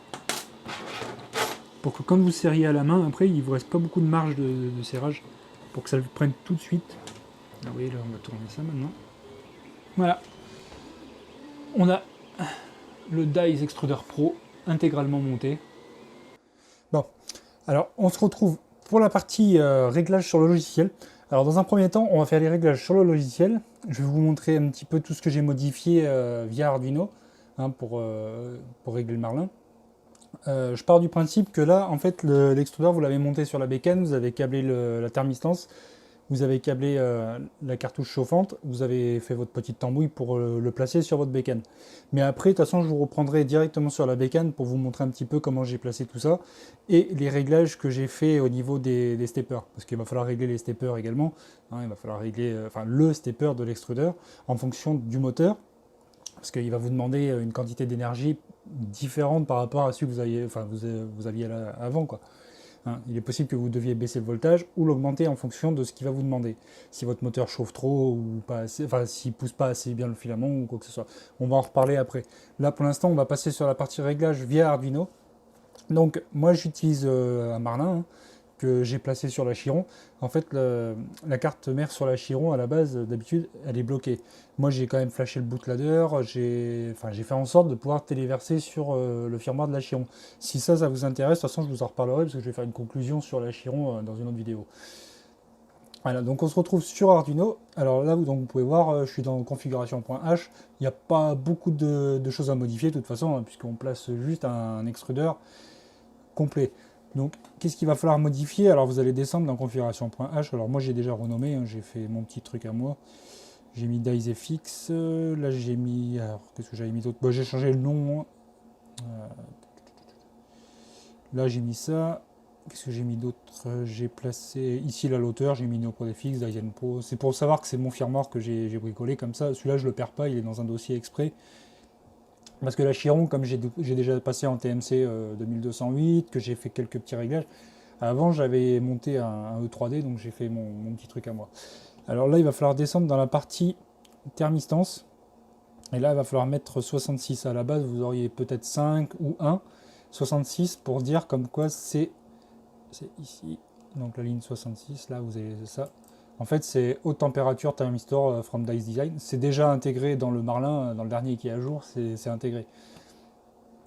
Pour que quand vous serriez à la main, après, il ne vous reste pas beaucoup de marge de serrage. Pour que ça le prenne tout de suite. Ah oui, là, on va tourner ça maintenant. Voilà. On a le Dies Extruder Pro intégralement monté. Bon, alors on se retrouve pour la partie réglage sur le logiciel. Alors dans un premier temps, on va faire les réglages sur le logiciel. Je vais vous montrer un petit peu tout ce que j'ai modifié via Arduino pour régler le Marlin. Je pars du principe que là, en fait, l'extrudeur, vous l'avez monté sur la bécane, vous avez câblé la thermistance, vous avez câblé la cartouche chauffante, vous avez fait votre petite tambouille pour le placer sur votre bécane. Mais après, de toute façon, je vous reprendrai directement sur la bécane pour vous montrer un petit peu comment j'ai placé tout ça et les réglages que j'ai fait au niveau des steppers. Parce qu'il va falloir régler les steppers également. Il va falloir régler le stepper de l'extrudeur en fonction du moteur. Parce qu'il va vous demander une quantité d'énergie différente par rapport à celui que vous aviez là avant, quoi. Il est possible que vous deviez baisser le voltage ou l'augmenter en fonction de ce qu'il va vous demander. Si votre moteur chauffe trop ou pas assez, enfin s'il pousse pas assez bien le filament ou quoi que ce soit. On va en reparler après. Là pour l'instant on va passer sur la partie réglage via Arduino. Donc moi j'utilise un Marlin que j'ai placé sur la Chiron. En fait la carte mère sur la Chiron à la base d'habitude elle est bloquée. Moi j'ai quand même flashé le bootloader, j'ai fait en sorte de pouvoir téléverser sur le firmware de la Chiron. Si ça vous intéresse, de toute façon je vous en reparlerai parce que je vais faire une conclusion sur la Chiron dans une autre vidéo. Voilà, donc on se retrouve sur Arduino. Alors là, donc vous pouvez voir, je suis dans configuration.h. Il n'y a pas beaucoup de choses à modifier de toute façon, puisqu'on place juste un extrudeur complet. Donc, qu'est-ce qu'il va falloir modifier? Alors, vous allez descendre dans configuration.h. Alors, moi, j'ai déjà renommé, j'ai fait mon petit truc à moi. J'ai mis DiesFX. Là, j'ai mis. Alors, qu'est-ce que j'avais mis d'autre? J'ai changé le nom. Là, j'ai mis ça. Qu'est-ce que j'ai mis d'autre? J'ai placé ici la l'auteur, j'ai mis NeoProDFX, Dyson Pro. C'est pour savoir que c'est mon firmware que j'ai bricolé comme ça. Celui-là, je le perds pas, il est dans un dossier exprès. Parce que la Chiron, comme j'ai déjà passé en TMC 2208, que j'ai fait quelques petits réglages, avant j'avais monté un E3D, donc j'ai fait mon petit truc à moi. Alors là, il va falloir descendre dans la partie thermistance. Et là, il va falloir mettre 66. À la base, vous auriez peut-être 5 ou 1. 66 pour dire comme quoi c'est ici. Donc la ligne 66, là, vous avez ça. En fait, c'est haute température thermistor from Dies Design. C'est déjà intégré dans le Marlin, dans le dernier qui est à jour, c'est intégré.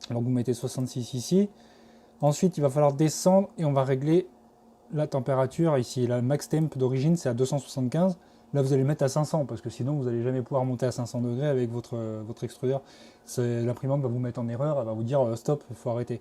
Donc vous mettez 66 ici. Ensuite, il va falloir descendre et on va régler la température. Ici, la max temp d'origine, c'est à 275. Là, vous allez mettre à 500 parce que sinon, vous n'allez jamais pouvoir monter à 500 degrés avec votre extrudeur. L'imprimante va vous mettre en erreur, elle va vous dire stop, il faut arrêter.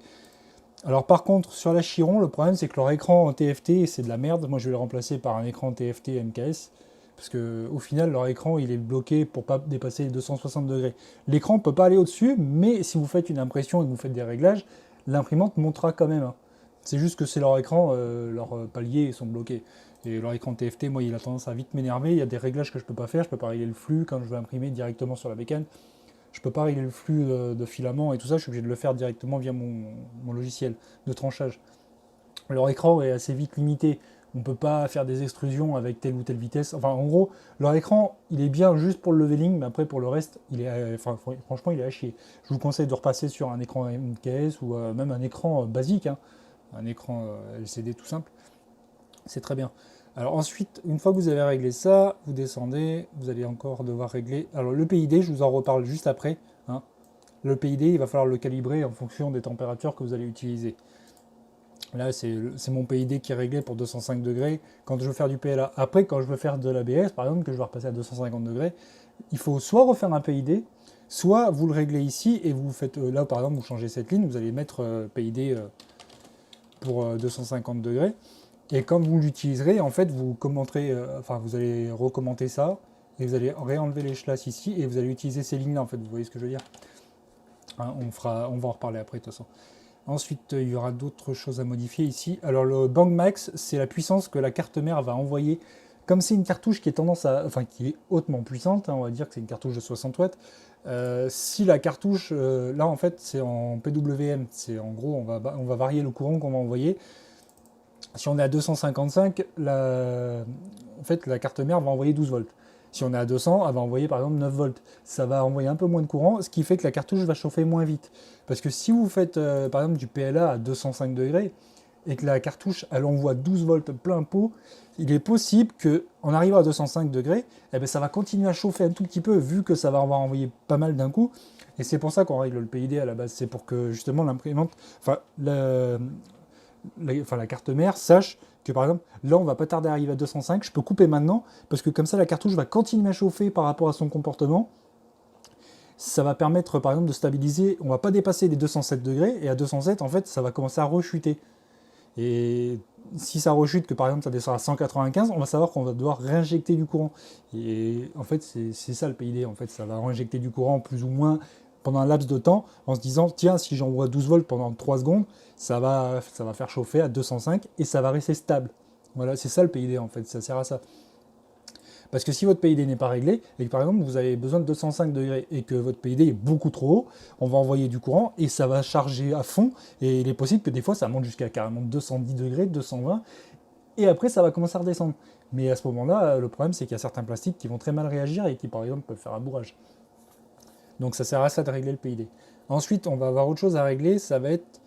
Alors par contre, sur la Chiron, le problème c'est que leur écran en TFT, c'est de la merde. Moi, je vais le remplacer par un écran TFT MKS. Parce que au final, leur écran, il est bloqué pour pas dépasser les 260 degrés. L'écran ne peut pas aller au-dessus, mais si vous faites une impression et que vous faites des réglages, l'imprimante montera quand même. C'est juste que c'est leur écran, leurs paliers sont bloqués. Et leur écran TFT, moi, il a tendance à vite m'énerver. Il y a des réglages que je peux pas faire. Je peux pas régler le flux quand je veux imprimer directement sur la bécane. Je peux pas régler le flux de filaments et tout ça. Je suis obligé de le faire directement via mon logiciel de tranchage. Leur écran est assez vite limité. On ne peut pas faire des extrusions avec telle ou telle vitesse. Enfin, en gros, leur écran, il est bien juste pour le leveling, mais après, pour le reste, franchement, il est à chier. Je vous conseille de repasser sur un écran MKS ou même un écran basique, un écran LCD tout simple. C'est très bien. Alors ensuite, une fois que vous avez réglé ça, vous descendez, vous allez encore devoir régler... Alors le PID, je vous en reparle juste après. Le PID, il va falloir le calibrer en fonction des températures que vous allez utiliser. Là, c'est mon PID qui est réglé pour 205 degrés quand je veux faire du PLA. Après, quand je veux faire de l'ABS, par exemple, que je vais repasser à 250 degrés, il faut soit refaire un PID, soit vous le réglez ici et vous faites, là par exemple, vous changez cette ligne, vous allez mettre PID pour 250 degrés. Et quand vous l'utiliserez, en fait, vous commenterez, enfin, vous allez recommenter ça et vous allez réenlever les chlasses ici et vous allez utiliser ces lignes-là, en fait. Vous voyez ce que je veux dire? Hein, on va en reparler après, de toute façon. Ensuite, il y aura d'autres choses à modifier ici. Alors, le Bang Max, c'est la puissance que la carte mère va envoyer. Comme c'est une cartouche qui est tendance à, enfin, qui est hautement puissante, hein, on va dire que c'est une cartouche de 60 watts. Si la cartouche, là en fait, c'est en PWM. C'est en gros, on va varier le courant qu'on va envoyer. Si on est à 255, en fait, la carte mère va envoyer 12 volts. Si on est à 200, elle va envoyer par exemple 9 volts. Ça va envoyer un peu moins de courant, ce qui fait que la cartouche va chauffer moins vite. Parce que si vous faites par exemple du PLA à 205 degrés et que la cartouche elle envoie 12 volts plein pot, il est possible qu'en arrivant à 205 degrés, eh bien, ça va continuer à chauffer un tout petit peu vu que ça va envoyer pas mal d'un coup. Et c'est pour ça qu'on règle le PID à la base. C'est pour que justement l'imprimante, enfin la carte mère sache que par exemple, là on va pas tarder à arriver à 205, je peux couper maintenant, parce que comme ça la cartouche va continuer à chauffer par rapport à son comportement. Ça va permettre par exemple de stabiliser, on va pas dépasser les 207 degrés, et à 207 en fait ça va commencer à rechuter. Et si ça rechute, que par exemple ça descend à 195, on va savoir qu'on va devoir réinjecter du courant. Et en fait c'est ça le PID, en fait ça va réinjecter du courant plus ou moins pendant un laps de temps, en se disant, tiens, si j'envoie 12 volts pendant 3 secondes, ça va faire chauffer à 205 et ça va rester stable. Voilà, c'est ça le PID en fait, ça sert à ça. Parce que si votre PID n'est pas réglé, et que par exemple vous avez besoin de 205 degrés et que votre PID est beaucoup trop haut, on va envoyer du courant et ça va charger à fond. Et il est possible que des fois ça monte jusqu'à carrément 210 degrés, 220, et après ça va commencer à redescendre. Mais à ce moment-là, le problème c'est qu'il y a certains plastiques qui vont très mal réagir et qui par exemple peuvent faire un bourrage. Donc ça sert à ça de régler le PID. Ensuite, on va avoir autre chose à régler, ça va être...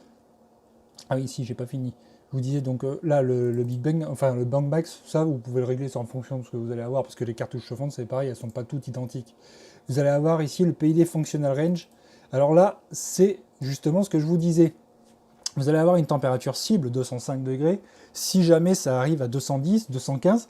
Ah oui, si, j'ai pas fini. Je vous disais donc là, le Big Bang, enfin le Bang Max, ça vous pouvez le régler en fonction de ce que vous allez avoir, parce que les cartouches chauffantes, c'est pareil, elles sont pas toutes identiques. Vous allez avoir ici le PID Functional Range. Alors là, c'est justement ce que je vous disais. Vous allez avoir une température cible, 205 degrés. Si jamais ça arrive à 210, 215,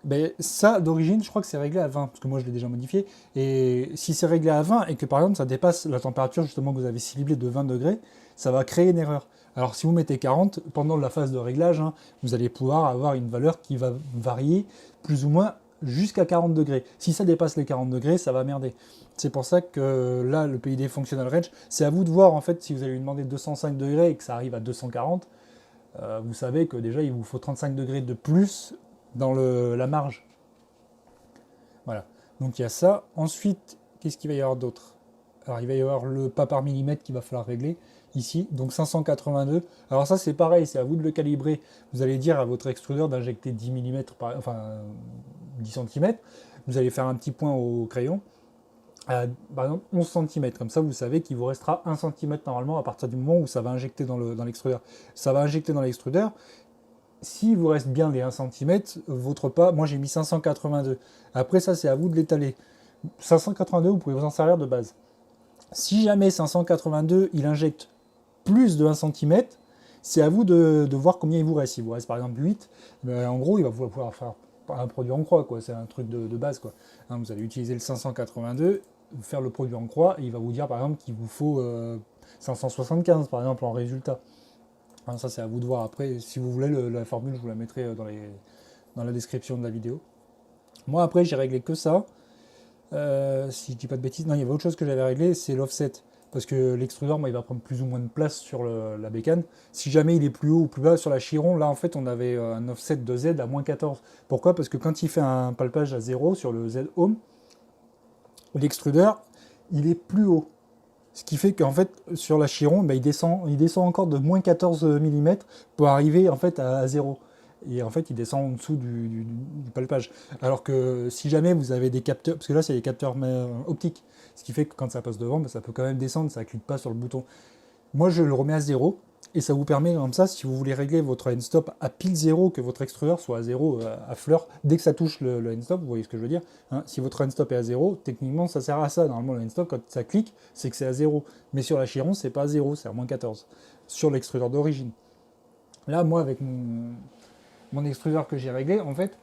ben, ça, d'origine, je crois que c'est réglé à 20, parce que moi je l'ai déjà modifié. Et si c'est réglé à 20 et que par exemple ça dépasse la température justement que vous avez ciblée de 20 degrés, ça va créer une erreur. Alors si vous mettez 40, pendant la phase de réglage, hein, vous allez pouvoir avoir une valeur qui va varier plus ou moins jusqu'à 40 degrés. Si ça dépasse les 40 degrés, ça va merder. C'est pour ça que là, le PID Functional Range, c'est à vous de voir en fait si vous allez lui demander 205 degrés et que ça arrive à 240. Vous savez que déjà il vous faut 35 degrés de plus dans la marge. Voilà. Donc il y a ça. Ensuite, qu'est-ce qu'il va y avoir d'autre? Alors il va y avoir le pas par millimètre qu'il va falloir régler ici. Donc 582. Alors ça c'est pareil, c'est à vous de le calibrer. Vous allez dire à votre extrudeur d'injecter 10 mm, enfin 10 cm. Vous allez faire un petit point au crayon. Par exemple 11 cm, comme ça vous savez qu'il vous restera 1 cm normalement à partir du moment où ça va injecter dans l'extrudeur. Ça va injecter dans l'extrudeur. S'il vous reste bien les 1 cm, votre pas, moi j'ai mis 582. Après ça c'est à vous de l'étaler. 582 vous pouvez vous en servir de base. Si jamais 582 il injecte plus de 1 cm, c'est à vous de voir combien il vous reste. Il vous reste par exemple 8, ben, en gros il va pouvoir faire un produit en croix, quoi. C'est un truc de base, quoi. Hein, vous allez utiliser le 582, faire le produit en croix, et il va vous dire par exemple qu'il vous faut 575 par exemple en résultat. Hein, ça c'est à vous de voir après. Si vous voulez la formule, je vous la mettrai dans la description de la vidéo. Moi après j'ai réglé que ça. Si je dis pas de bêtises, non, il y avait autre chose que j'avais réglé, c'est l'offset. Parce que l'extrudeur, moi, il va prendre plus ou moins de place sur la bécane. Si jamais il est plus haut ou plus bas sur la chiron, là, en fait, on avait un offset de Z à moins 14. Pourquoi? Parce que quand il fait un palpage à 0 sur le Z home, l'extrudeur, il est plus haut. Ce qui fait qu'en fait, sur la chiron, ben, il descend encore de moins 14 mm pour arriver en fait à 0. Et en fait, il descend en dessous du palpage. Alors que si jamais vous avez des capteurs, parce que là, c'est des capteurs optiques, ce qui fait que quand ça passe devant, ben, ça peut quand même descendre, ça ne clique pas sur le bouton. Moi, je le remets à 0, et ça vous permet, comme ça, si vous voulez régler votre end-stop à pile 0, que votre extrudeur soit à 0, à fleur, dès que ça touche le end-stop, vous voyez ce que je veux dire, hein, si votre end-stop est à 0, techniquement, ça sert à ça. Normalement, le end-stop, quand ça clique, c'est que c'est à 0. Mais sur la chiron, c'est pas à 0, c'est à moins 14, sur l'extrudeur d'origine. Là, moi, avec mon extrudeur que j'ai réglé, en fait,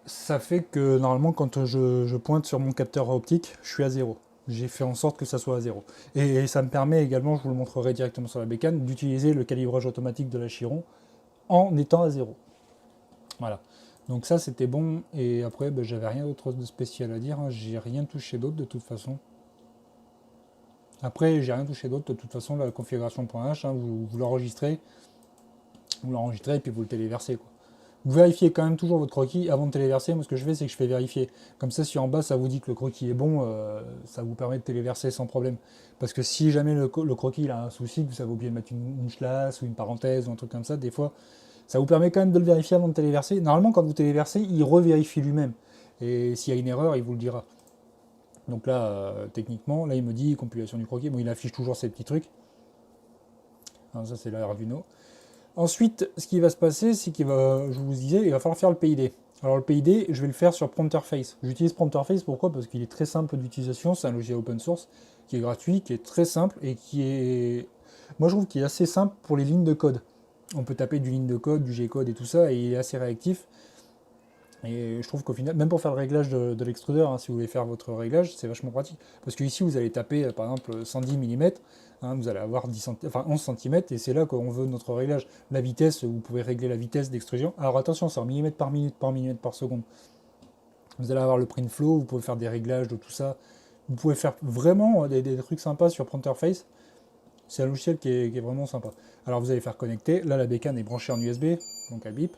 ça fait que normalement, quand je pointe sur mon capteur optique, je suis à zéro. J'ai fait en sorte que ça soit à zéro. Et ça me permet également, je vous le montrerai directement sur la bécane, d'utiliser le calibrage automatique de la Chiron en étant à zéro. Voilà. Donc ça, c'était bon. Et après, ben, j'avais rien d'autre de spécial à dire, hein. J'ai rien touché d'autre de toute façon. Après, j'ai rien touché d'autre. De toute façon, la configuration.h, hein, vous l'enregistrez. Vous l'enregistrez et puis vous le téléversez, quoi. Vous vérifiez quand même toujours votre croquis avant de téléverser. Moi, ce que je fais, c'est que je fais vérifier. Comme ça, si en bas, ça vous dit que le croquis est bon, ça vous permet de téléverser sans problème. Parce que si jamais le croquis il a un souci, que vous avez oublié de mettre une chlasse ou une parenthèse ou un truc comme ça, des fois, ça vous permet quand même de le vérifier avant de téléverser. Normalement, quand vous téléversez, il revérifie lui-même. Et s'il y a une erreur, il vous le dira. Donc là, techniquement, là, il me dit compilation du croquis. Bon, il affiche toujours ces petits trucs. Alors, ça, c'est l'Arduino. Ensuite, ce qui va se passer, c'est qu'il va, je vous disais, il va falloir faire le PID. Alors le PID, je vais le faire sur Prompterface. J'utilise Prompterface, pourquoi? Parce qu'il est très simple d'utilisation, c'est un logiciel open source qui est gratuit, qui est très simple et qui est, moi je trouve qu'il est assez simple pour les lignes de code. On peut taper du ligne de code, du G-code et tout ça, et il est assez réactif. Et je trouve qu'au final, même pour faire le réglage de l'extrudeur, hein, si vous voulez faire votre réglage, c'est vachement pratique. Parce que ici, vous allez taper, par exemple, 110 mm, hein, vous allez avoir 11 cm, et c'est là qu'on veut notre réglage. La vitesse, vous pouvez régler la vitesse d'extrusion. Alors attention, c'est en millimètres par minute, pas en millimètres par seconde. Vous allez avoir le print flow, vous pouvez faire des réglages de tout ça. Vous pouvez faire vraiment des trucs sympas sur Printerface. C'est un logiciel qui est vraiment sympa. Alors vous allez faire connecter. Là, la bécane est branchée en USB, donc elle bip.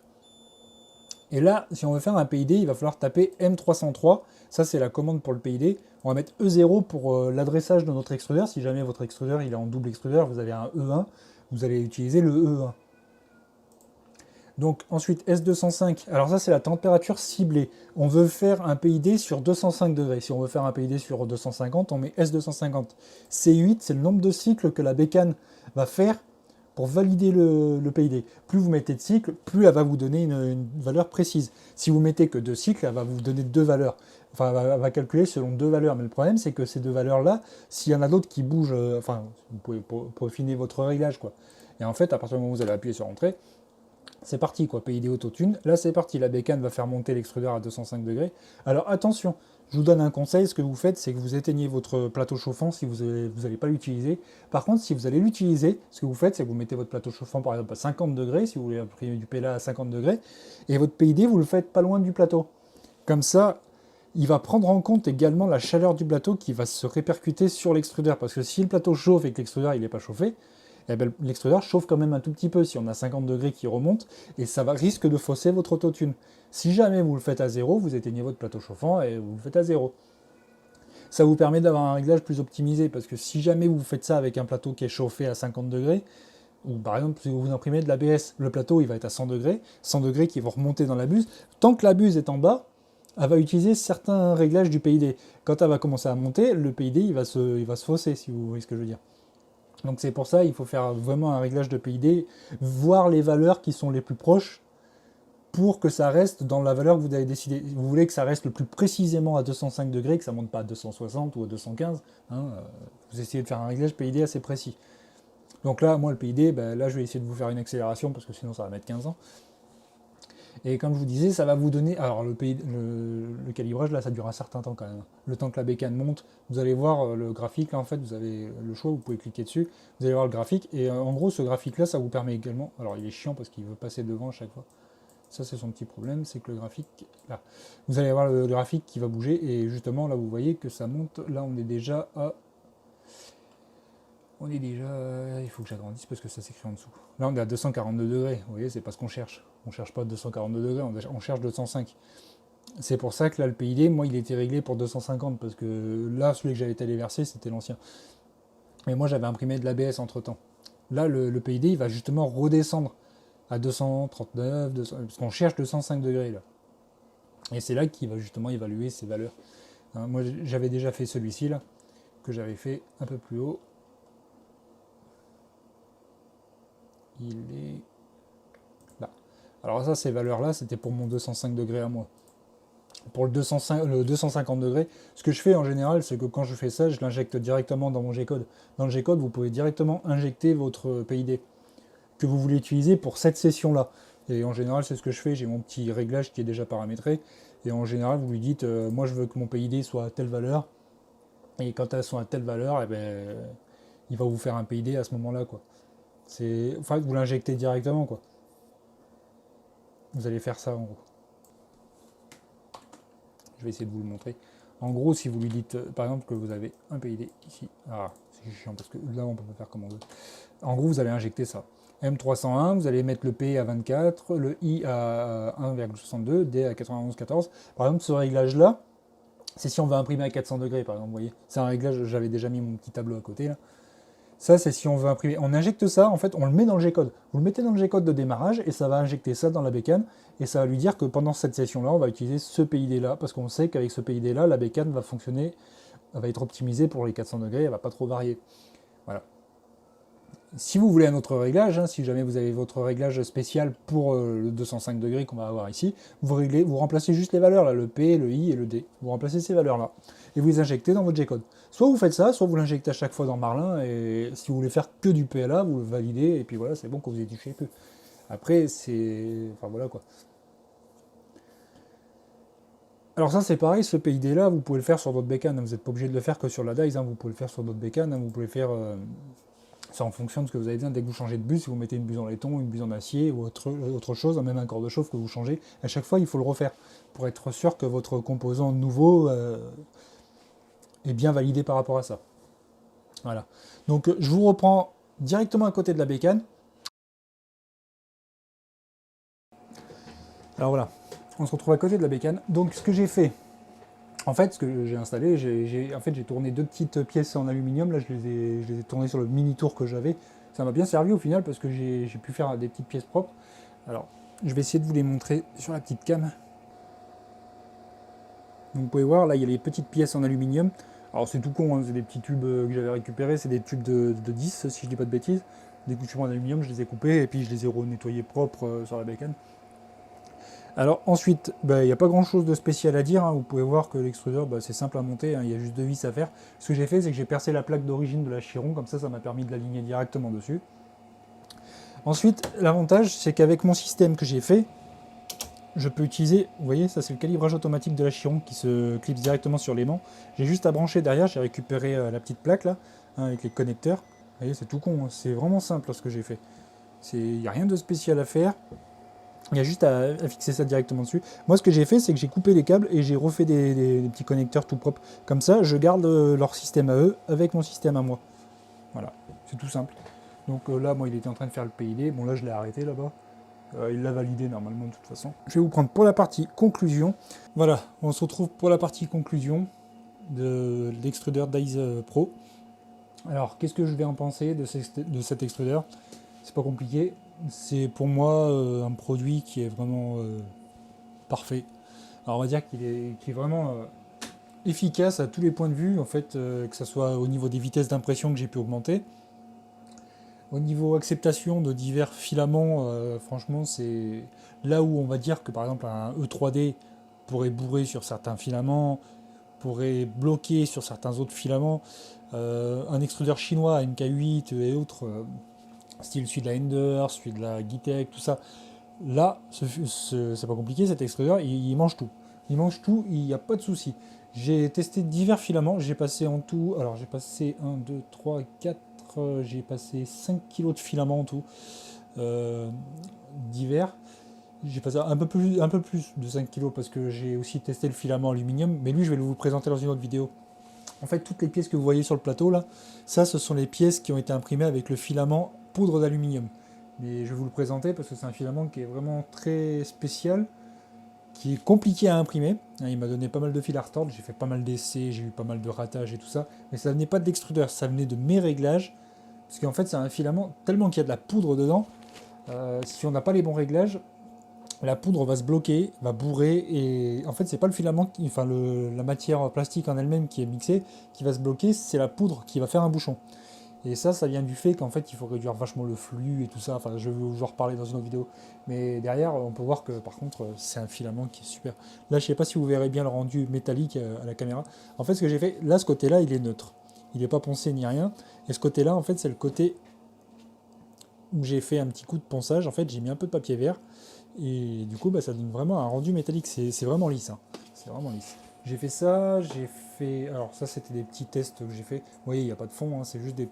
Et là, si on veut faire un PID, il va falloir taper M303. Ça, c'est la commande pour le PID. On va mettre E0 pour l'adressage de notre extrudeur. Si jamais votre extrudeur il est en double extrudeur, vous avez un E1, vous allez utiliser le E1. Donc ensuite S205, alors ça c'est la température ciblée. On veut faire un PID sur 205 degrés. Si on veut faire un PID sur 250, on met S250. C8, c'est le nombre de cycles que la bécane va faire pour valider le PID. Plus vous mettez de cycles, plus elle va vous donner une valeur précise. Si vous mettez que 2 cycles, elle va vous donner 2 valeurs. Enfin, elle va calculer selon 2 valeurs. Mais le problème, c'est que ces 2 valeurs-là, s'il y en a d'autres qui bougent, enfin, vous pouvez peaufiner votre réglage, quoi. Et en fait, à partir du moment où vous allez appuyer sur Entrée, c'est parti, quoi, PID Autotune. Là, c'est parti, la bécane va faire monter l'extrudeur à 205 degrés. Alors attention, je vous donne un conseil, ce que vous faites, c'est que vous éteignez votre plateau chauffant si vous n'allez pas l'utiliser. Par contre, si vous allez l'utiliser, ce que vous faites, c'est que vous mettez votre plateau chauffant par exemple à 50 degrés, si vous voulez imprimer du PLA à 50 degrés, et votre PID, vous le faites pas loin du plateau. Comme ça, il va prendre en compte également la chaleur du plateau qui va se répercuter sur l'extrudeur. Parce que si le plateau chauffe et que l'extrudeur n'est pas chauffé, eh ben, l'extrudeur chauffe quand même un tout petit peu si on a 50 degrés qui remontent et ça risque de fausser votre autotune. Si jamais vous le faites à zéro, vous éteignez votre plateau chauffant et vous le faites à zéro. Ça vous permet d'avoir un réglage plus optimisé parce que si jamais vous faites ça avec un plateau qui est chauffé à 50 degrés, ou par exemple si vous imprimez de l'ABS, le plateau il va être à 100 degrés qui vont remonter dans la buse. Tant que la buse est en bas, elle va utiliser certains réglages du PID. Quand elle va commencer à monter, le PID il va se fausser, si vous voyez ce que je veux dire. Donc c'est pour ça il faut faire vraiment un réglage de PID, voir les valeurs qui sont les plus proches pour que ça reste dans la valeur que vous avez décidé. Vous voulez que ça reste le plus précisément à 205 degrés, que ça ne monte pas à 260 ou à 215. Hein, vous essayez de faire un réglage PID assez précis. Donc là, moi le PID, ben, là je vais essayer de vous faire une accélération parce que sinon ça va mettre 15 ans. Et comme je vous disais, ça va vous donner. Alors le calibrage, là, ça dure un certain temps quand même. Le temps que la bécane monte, vous allez voir le graphique, là, en fait, vous avez le choix, vous pouvez cliquer dessus, vous allez voir le graphique, et en gros, ce graphique-là, ça vous permet également. Alors il est chiant parce qu'il veut passer devant à chaque fois. Ça, c'est son petit problème, c'est que le graphique, là, vous allez avoir le graphique qui va bouger, et justement, là, vous voyez que ça monte. Là, on est déjà à. Il faut que j'agrandisse parce que ça s'écrit en dessous. Là, on est à 242 degrés. Vous voyez, c'est pas ce qu'on cherche. On cherche pas 242 degrés, on cherche 205. C'est pour ça que là, le PID, moi, il était réglé pour 250 parce que là, celui que j'avais téléversé, c'était l'ancien. Mais moi, j'avais imprimé de l'ABS entre temps. Là, le PID, il va justement redescendre à 239, 200, parce qu'on cherche 205 degrés là. Et c'est là qu'il va justement évaluer ces valeurs. Hein, moi, j'avais déjà fait celui-ci là, que j'avais fait un peu plus haut. Il est là. Alors ça, ces valeurs-là, c'était pour mon 205 degrés à moi. Pour le 250 degrés, ce que je fais en général, c'est que quand je fais ça, je l'injecte directement dans mon G-code. Dans le G-code, vous pouvez directement injecter votre PID. que vous voulez utiliser pour cette session-là. Et en général, c'est ce que je fais, j'ai mon petit réglage qui est déjà paramétré. Et en général, vous lui dites, moi je veux que mon PID soit à telle valeur. Et quand elles sont à telle valeur, eh ben, il va vous faire un PID à ce moment-là, quoi. Enfin, vous l'injectez directement, quoi. Vous allez faire ça, en gros. Je vais essayer de vous le montrer. En gros, si vous lui dites, par exemple, que vous avez un PID ici. Ah, c'est chiant, parce que là, on peut pas faire comme on veut. En gros, vous allez injecter ça. M301, vous allez mettre le P à 24, le I à 1,62, D à 91,14. Par exemple, ce réglage-là, c'est si on veut imprimer à 400 degrés, par exemple, vous voyez. C'est un réglage, j'avais déjà mis mon petit tableau à côté, là. Ça, c'est si on veut imprimer. On injecte ça, en fait, on le met dans le G-code. Vous le mettez dans le G-code de démarrage, et ça va injecter ça dans la bécane, et ça va lui dire que pendant cette session-là, on va utiliser ce PID-là, parce qu'on sait qu'avec ce PID-là, la bécane va fonctionner, elle va être optimisée pour les 400 degrés, elle va pas trop varier. Voilà. Si vous voulez un autre réglage, hein, si jamais vous avez votre réglage spécial pour le 205 degrés qu'on va avoir ici, vous remplacez juste les valeurs, là, le P, le I et le D. Vous remplacez ces valeurs-là et vous les injectez dans votre G-code. Soit vous faites ça, soit vous l'injectez à chaque fois dans Marlin, et si vous voulez faire que du PLA, vous le validez, et puis voilà, c'est bon quand vous y touchez plus. Après, c'est... Enfin voilà quoi. Alors ça c'est pareil, ce PID-là, vous pouvez le faire sur d'autres bécanes, vous n'êtes pas obligé de le faire que sur la DICE, hein, vous pouvez le faire sur d'autres bécanes, hein, vous pouvez le faire... C'est en fonction de ce que vous avez besoin. Dès que vous changez de buse, si vous mettez une buse en laiton, une buse en acier ou autre chose, même un corps de chauffe que vous changez, à chaque fois il faut le refaire pour être sûr que votre composant nouveau est bien validé par rapport à ça. Voilà. Donc je vous reprends directement à côté de la bécane. Alors voilà, on se retrouve à côté de la bécane. Donc ce que j'ai fait, en fait, ce que j'ai installé, j'ai tourné deux petites pièces en aluminium. Là, je les ai tournées sur le mini tour que j'avais. Ça m'a bien servi au final parce que j'ai pu faire des petites pièces propres. Alors, je vais essayer de vous les montrer sur la petite cam. Donc, vous pouvez voir, là, il y a les petites pièces en aluminium. Alors, c'est tout con, hein, c'est des petits tubes que j'avais récupérés. C'est des tubes de 10, si je dis pas de bêtises. Des tubes en aluminium, je les ai coupés et puis je les ai renettoyés propres sur la bécane. Alors ensuite, il n'y a pas grand chose de spécial à dire, hein. Vous pouvez voir que l'extrudeur c'est simple à monter, hein. Il y a juste deux vis à faire. Ce que j'ai fait, c'est que j'ai percé la plaque d'origine de la Chiron, comme ça m'a permis de l'aligner directement dessus. Ensuite, l'avantage c'est qu'avec mon système que j'ai fait, je peux utiliser, vous voyez, ça c'est le calibrage automatique de la Chiron qui se clipse directement sur l'aimant. J'ai juste à brancher derrière, j'ai récupéré la petite plaque là, hein, avec les connecteurs. Vous voyez, c'est tout con, hein. C'est vraiment simple ce que j'ai fait. Il n'y a rien de spécial à faire. Il y a juste à fixer ça directement dessus. Moi, ce que j'ai fait, c'est que j'ai coupé les câbles et j'ai refait des petits connecteurs tout propres. Comme ça, je garde leur système à eux avec mon système à moi. Voilà, c'est tout simple. Donc là, moi, il était en train de faire le PID. Bon, là, je l'ai arrêté là-bas. Il l'a validé normalement de toute façon. Je vais vous prendre pour la partie conclusion. Voilà, on se retrouve pour la partie conclusion de l'extrudeur DICE Pro. Alors, qu'est-ce que je vais en penser de cet extrudeur? C'est pas compliqué. C'est pour moi un produit qui est vraiment parfait. Alors on va dire qu'il est vraiment efficace à tous les points de vue, en fait, que ce soit au niveau des vitesses d'impression que j'ai pu augmenter. Au niveau acceptation de divers filaments, franchement, c'est là où on va dire que par exemple un E3D pourrait bourrer sur certains filaments, pourrait bloquer sur certains autres filaments. Un extrudeur chinois, MK8 et autres, style celui de la Ender, celui de la Gitek, tout ça. Là, c'est pas compliqué, cet extrudeur, il mange tout. Il mange tout, il n'y a pas de souci. J'ai testé divers filaments, j'ai passé en tout, alors j'ai passé 1, 2, 3, 4, j'ai passé 5 kilos de filaments en tout, divers. J'ai passé un peu plus de 5 kilos parce que j'ai aussi testé le filament aluminium, mais lui je vais vous le présenter dans une autre vidéo. En fait, toutes les pièces que vous voyez sur le plateau là, ça ce sont les pièces qui ont été imprimées avec le filament poudre d'aluminium. Mais je vais vous le présenter parce que c'est un filament qui est vraiment très spécial, qui est compliqué à imprimer. Il m'a donné pas mal de fil à retordre, j'ai fait pas mal d'essais, j'ai eu pas mal de ratages et tout ça, mais ça venait pas de l'extrudeur, ça venait de mes réglages, parce qu'en fait c'est un filament tellement qu'il y a de la poudre dedans, si on n'a pas les bons réglages, la poudre va se bloquer, va bourrer, et en fait c'est pas le filament, la matière plastique en elle-même qui est mixée, qui va se bloquer, c'est la poudre qui va faire un bouchon. Et ça vient du fait qu'en fait il faut réduire vachement le flux et tout ça, enfin je vais vous en reparler dans une autre vidéo. Mais derrière on peut voir que par contre c'est un filament qui est super. Là je sais pas si vous verrez bien le rendu métallique à la caméra. En fait ce que j'ai fait, là ce côté là il est neutre. Il n'est pas poncé ni rien. Et ce côté là en fait c'est le côté où j'ai fait un petit coup de ponçage. En fait, j'ai mis un peu de papier vert. Et du coup, bah, ça donne vraiment un rendu métallique. C'est vraiment lisse. Hein. C'est vraiment lisse. J'ai fait ça, j'ai fait... Alors ça, c'était des petits tests que j'ai fait. Vous voyez, il n'y a pas de fond, hein, c'est juste des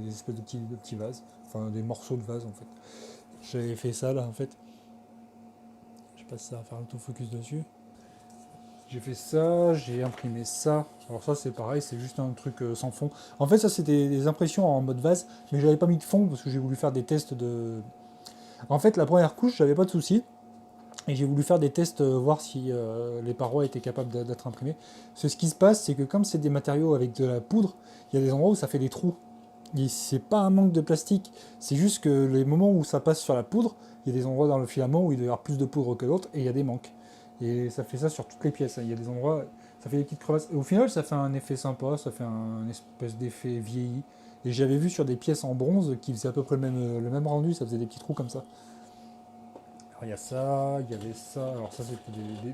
espèces de petits vases. Enfin, des morceaux de vase, en fait. J'avais fait ça, là, en fait. Je sais pas si ça va faire l'autofocus dessus. J'ai fait ça, j'ai imprimé ça. Alors ça, c'est pareil, c'est juste un truc sans fond. En fait, ça, c'était des impressions en mode vase, mais j'avais pas mis de fond parce que j'ai voulu faire des tests de... En fait, la première couche, j'avais pas de soucis. Et j'ai voulu faire des tests, voir si les parois étaient capables d'être imprimées. Ce qui se passe, c'est que comme c'est des matériaux avec de la poudre, il y a des endroits où ça fait des trous. Et c'est pas un manque de plastique, c'est juste que les moments où ça passe sur la poudre, il y a des endroits dans le filament où il doit y avoir plus de poudre que d'autres, et il y a des manques. Et ça fait ça sur toutes les pièces. Il y a des endroits, ça fait des petites crevasses. Et au final, ça fait un effet sympa, ça fait un espèce d'effet vieilli. Et j'avais vu sur des pièces en bronze qui faisaient à peu près le même rendu, ça faisait des petits trous comme ça. Alors il y a ça, il y avait ça, alors ça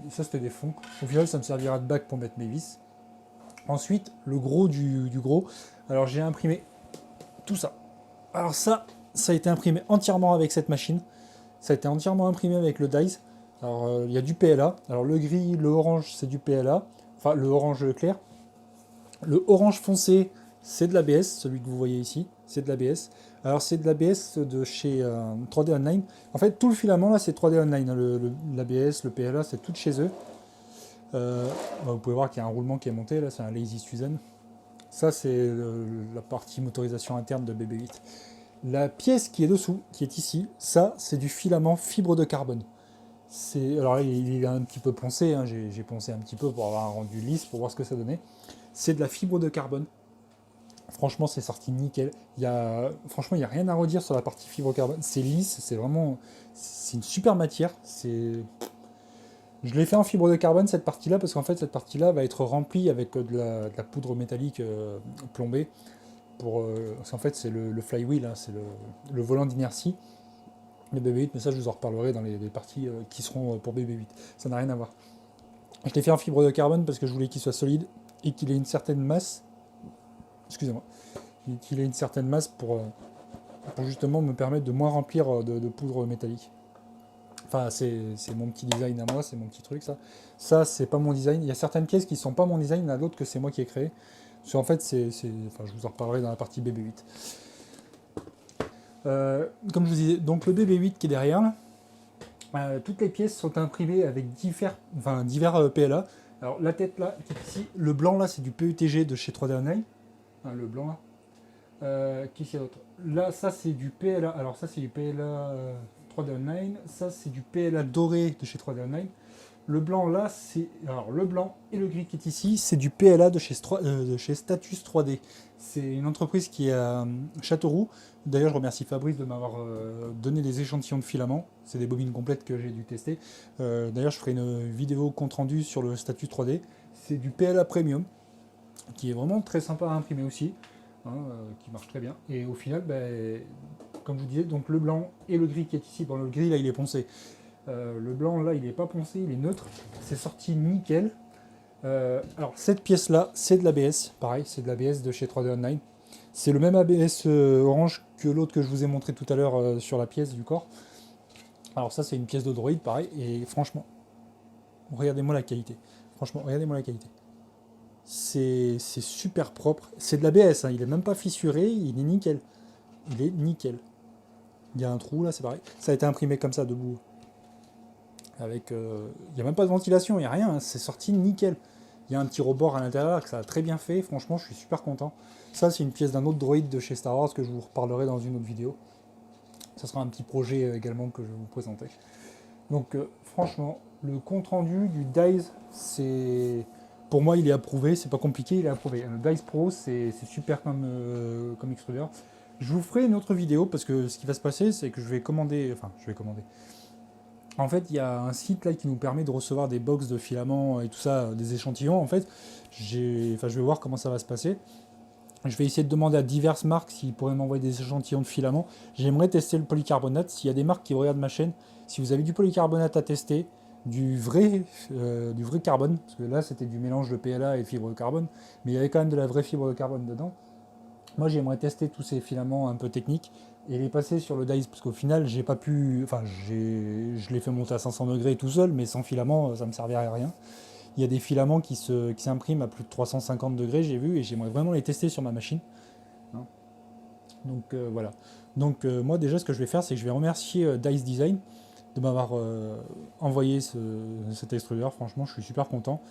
c'était des fonds. Au final ça me servira de bac pour mettre mes vis. Ensuite, le gros du gros, alors j'ai imprimé tout ça. Alors ça a été imprimé entièrement avec cette machine. Ça a été entièrement imprimé avec le dies. Alors il y a du PLA. Alors le gris, le orange c'est du PLA. Enfin le orange clair. Le orange foncé c'est de l'ABS, celui que vous voyez ici, c'est de l'ABS. Alors c'est de l'ABS de chez 3D Online. En fait tout le filament là c'est 3D Online, hein. L'ABS, le PLA c'est tout de chez eux. Vous pouvez voir qu'il y a un roulement qui est monté, là c'est un Lazy Susan. Ça c'est la partie motorisation interne de BB8. La pièce qui est dessous, qui est ici, ça c'est du filament fibre de carbone. Alors là, il est un petit peu poncé, hein. J'ai poncé un petit peu pour avoir un rendu lisse, pour voir ce que ça donnait. C'est de la fibre de carbone. Franchement, c'est sorti nickel. Franchement, il n'y a rien à redire sur la partie fibre carbone. C'est lisse, c'est une super matière. Je l'ai fait en fibre de carbone cette partie-là parce qu'en fait cette partie-là va être remplie avec de la poudre métallique plombée. Parce qu'en fait c'est le flywheel, hein, c'est le volant d'inertie. Le BB8, mais ça je vous en reparlerai dans les parties qui seront pour BB8. Ça n'a rien à voir. Je l'ai fait en fibre de carbone parce que je voulais qu'il soit solide et qu'il ait une certaine masse. Excusez-moi. Qu'il ait une certaine masse pour justement me permettre de moins remplir de poudre métallique. Enfin, c'est mon petit design à moi, c'est mon petit truc, ça. Ça, c'est pas mon design. Il y a certaines pièces qui sont pas mon design, il y en a d'autres que c'est moi qui ai créé. Parce qu'en fait, enfin, je vous en reparlerai dans la partie BB8. Comme je vous disais, donc le BB8 qui est derrière, là, toutes les pièces sont imprimées avec divers PLA. Alors la tête là, qui est ici, le blanc là, c'est du PETG de chez 3D Online. Enfin, le blanc là. Qu'est-ce qu'il y a d'autre? Là, ça c'est du PLA. Alors ça c'est du PLA 3D Online. Ça c'est du PLA doré de chez 3D Online. Le blanc là, alors le blanc et le gris qui est ici, c'est du PLA de chez Status 3D. C'est une entreprise qui est à Châteauroux. D'ailleurs, je remercie Fabrice de m'avoir donné des échantillons de filaments. C'est des bobines complètes que j'ai dû tester. D'ailleurs, je ferai une vidéo compte rendu sur le Status 3D. C'est du PLA Premium, qui est vraiment très sympa à imprimer aussi, hein, qui marche très bien. Et au final, comme je vous disais, donc le blanc et le gris qui est ici. Bon, le gris là, il est poncé. Le blanc là il n'est pas poncé, il est neutre, c'est sorti nickel. Alors cette pièce là c'est de l'ABS, pareil c'est de l'ABS de chez 3D Online. C'est le même ABS orange que l'autre que je vous ai montré tout à l'heure sur la pièce du corps. Alors ça c'est une pièce de droïde pareil et franchement, regardez-moi la qualité. Franchement, regardez-moi la qualité. C'est super propre. C'est de l'ABS, hein, il est même pas fissuré, il est nickel. Il est nickel. Il y a un trou là, c'est pareil. Ça a été imprimé comme ça debout. Avec, il n'y a même pas de ventilation, il n'y a rien, hein, c'est sorti nickel. Il y a un petit rebord à l'intérieur que ça a très bien fait, franchement je suis super content. Ça c'est une pièce d'un autre droïde de chez Star Wars que je vous reparlerai dans une autre vidéo. Ça sera un petit projet également que je vais vous présenter. Donc franchement, le compte rendu du DICE, pour moi il est approuvé, c'est pas compliqué, il est approuvé. Le DICE Pro c'est super comme extrudeur. Je vous ferai une autre vidéo parce que ce qui va se passer c'est que je vais commander. En fait, il y a un site là qui nous permet de recevoir des box de filaments et tout ça, des échantillons. En fait, je vais voir comment ça va se passer. Je vais essayer de demander à diverses marques s'ils pourraient m'envoyer des échantillons de filaments. J'aimerais tester le polycarbonate. S'il y a des marques qui regardent ma chaîne, si vous avez du polycarbonate à tester, du vrai carbone, parce que là c'était du mélange de PLA et de fibre de carbone, mais il y avait quand même de la vraie fibre de carbone dedans. Moi, j'aimerais tester tous ces filaments un peu techniques et les passer sur le dice, parce qu'au final, j'ai pas pu. Enfin, je l'ai fait monter à 500 degrés tout seul, mais sans filament, ça me servirait à rien. Il y a des filaments qui s'impriment à plus de 350 degrés, j'ai vu, et j'aimerais vraiment les tester sur ma machine. Hein. Donc voilà. Donc moi, déjà, ce que je vais faire, c'est que je vais remercier Dice Design de m'avoir envoyé cet extrudeur. Franchement, je suis super content.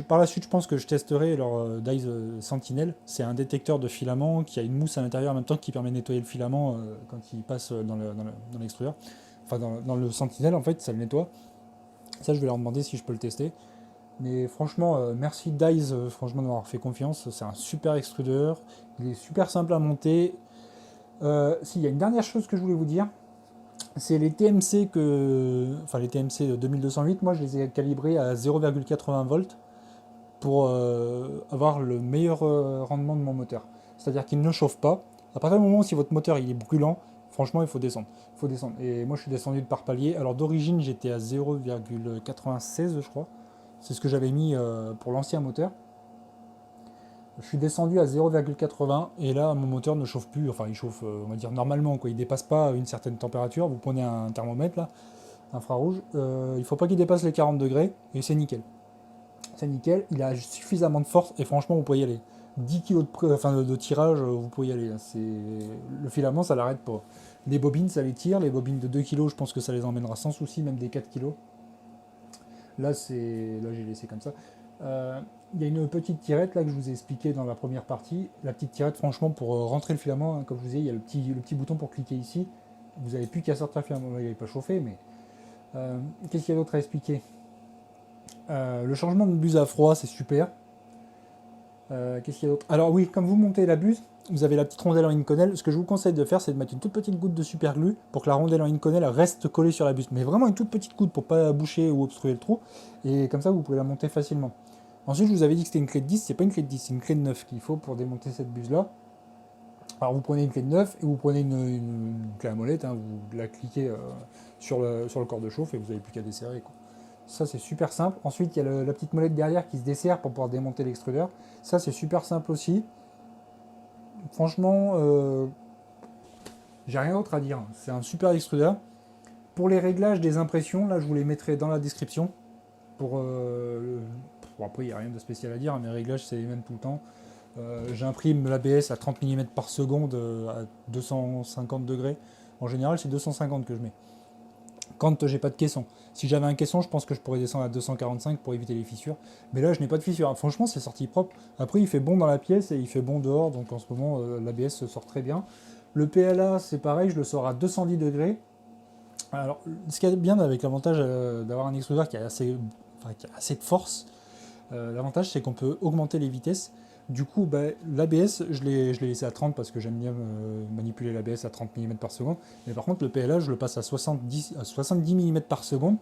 Par la suite, je pense que je testerai leur Dice Sentinel. C'est un détecteur de filaments qui a une mousse à l'intérieur en même temps qui permet de nettoyer le filament quand il passe dans l'extrudeur. Enfin, dans le Sentinel, en fait, ça le nettoie. Ça, je vais leur demander si je peux le tester. Mais franchement, merci Dice franchement, de m'avoir fait confiance. C'est un super extrudeur. Il est super simple à monter. S'il y a une dernière chose que je voulais vous dire, c'est les TMC enfin les TMC de 2208, moi je les ai calibrés à 0,80 volts pour avoir le meilleur rendement de mon moteur. C'est-à-dire qu'il ne chauffe pas. À partir du moment où si votre moteur il est brûlant, franchement il faut descendre. Il faut descendre. Et moi je suis descendu de par palier. Alors d'origine j'étais à 0,96 je crois. C'est ce que j'avais mis pour l'ancien moteur. Je suis descendu à 0,80 et là mon moteur ne chauffe plus, enfin il chauffe on va dire normalement quoi, il dépasse pas une certaine température, vous prenez un thermomètre là, infrarouge, il faut pas qu'il dépasse les 40 degrés et c'est nickel. C'est nickel, il a suffisamment de force et franchement vous pouvez y aller. 10 kg de tirage, vous pouvez y aller. Le filament ça l'arrête pas. Les bobines ça les tire, les bobines de 2 kg je pense que ça les emmènera sans souci, même des 4 kg. Là j'ai laissé comme ça. Il y a une petite tirette là que je vous ai expliqué dans la première partie. La petite tirette, franchement, pour rentrer le filament, hein, comme je vous ai dit, il y a le petit bouton pour cliquer ici. Vous n'avez plus qu'à sortir le filament. Là, il n'est pas chauffé, mais qu'est-ce qu'il y a d'autre à expliquer? Le changement de buse à froid, c'est super. Qu'est-ce qu'il y a d'autre? Alors oui, comme vous montez la buse, vous avez la petite rondelle en Inconel. Ce que je vous conseille de faire, c'est de mettre une toute petite goutte de super glue pour que la rondelle en Inconel reste collée sur la buse. Mais vraiment une toute petite goutte pour pas boucher ou obstruer le trou. Et comme ça, vous pouvez la monter facilement. Ensuite, je vous avais dit que c'était une clé de 10, c'est pas une clé de 10, c'est une clé de 9 qu'il faut pour démonter cette buse-là. Alors vous prenez une clé de 9 et vous prenez une clé à molette, hein, vous la cliquez sur le corps de chauffe et vous n'avez plus qu'à desserrer, quoi. Ça c'est super simple. Ensuite, il y a la petite molette derrière qui se dessert pour pouvoir démonter l'extrudeur. Ça c'est super simple aussi. Franchement, j'ai rien d'autre à dire. C'est un super extrudeur. Pour les réglages des impressions, là je vous les mettrai dans la description. Bon, après, il n'y a rien de spécial à dire, hein, mes réglages c'est les mêmes tout le temps. J'imprime l'ABS à 30 mm par seconde à 250 degrés. En général, c'est 250 que je mets. Quand j'ai pas de caisson. Si j'avais un caisson, je pense que je pourrais descendre à 245 pour éviter les fissures. Mais là, je n'ai pas de fissures. Franchement, c'est sorti propre. Après, il fait bon dans la pièce et il fait bon dehors. Donc en ce moment, l'ABS se sort très bien. Le PLA, c'est pareil, je le sors à 210 degrés. Alors, ce qui est bien avec l'avantage d'avoir un extrudeur qui a assez de force, l'avantage c'est qu'on peut augmenter les vitesses. Du coup, l'ABS, je l'ai laissé à 30 parce que j'aime bien manipuler l'ABS à 30 mm par seconde. Mais par contre, le PLA, je le passe à 70 mm par seconde.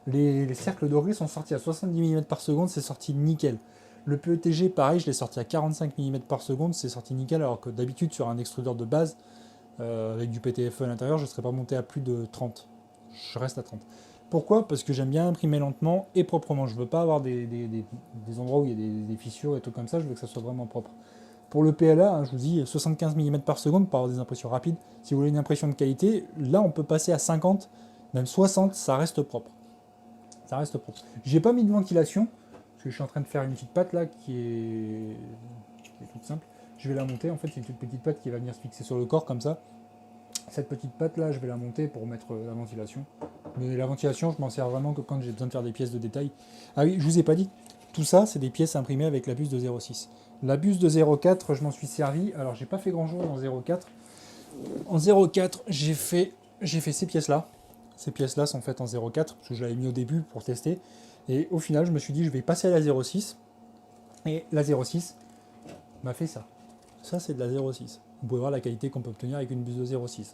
Les cercles dorés sont sortis à 70 mm par seconde, c'est sorti nickel. Le PETG, pareil, je l'ai sorti à 45 mm par seconde, c'est sorti nickel, alors que d'habitude, sur un extrudeur de base, avec du PTFE à l'intérieur, je ne serais pas monté à plus de 30. Je reste à 30. Pourquoi? Parce que j'aime bien imprimer lentement et proprement. Je veux pas avoir des endroits où il y a des fissures et trucs comme ça, je veux que ça soit vraiment propre. Pour le PLA, hein, je vous dis 75 mm par seconde pour avoir des impressions rapides. Si vous voulez une impression de qualité, là on peut passer à 50, même 60, ça reste propre. Ça reste propre. J'ai pas mis de ventilation, parce que je suis en train de faire une petite patte là qui est toute simple. Je vais la monter, en fait c'est une toute petite patte qui va venir se fixer sur le corps comme ça. Cette petite patte là, je vais la monter pour mettre la ventilation. Mais la ventilation, je m'en sers vraiment que quand j'ai besoin de faire des pièces de détail. Ah oui, je vous ai pas dit, tout ça, c'est des pièces imprimées avec la buse de 0,6. La buse de 0,4, je m'en suis servi. Alors, j'ai pas fait grand chose en 0,4. En 0,4, j'ai fait ces pièces-là. Ces pièces-là sont faites en 0,4, parce que je l'avais mis au début pour tester. Et au final, je me suis dit, je vais passer à la 0,6. Et la 0,6 m'a fait ça. Ça, c'est de la 0,6. Vous pouvez voir la qualité qu'on peut obtenir avec une buse de 0,6.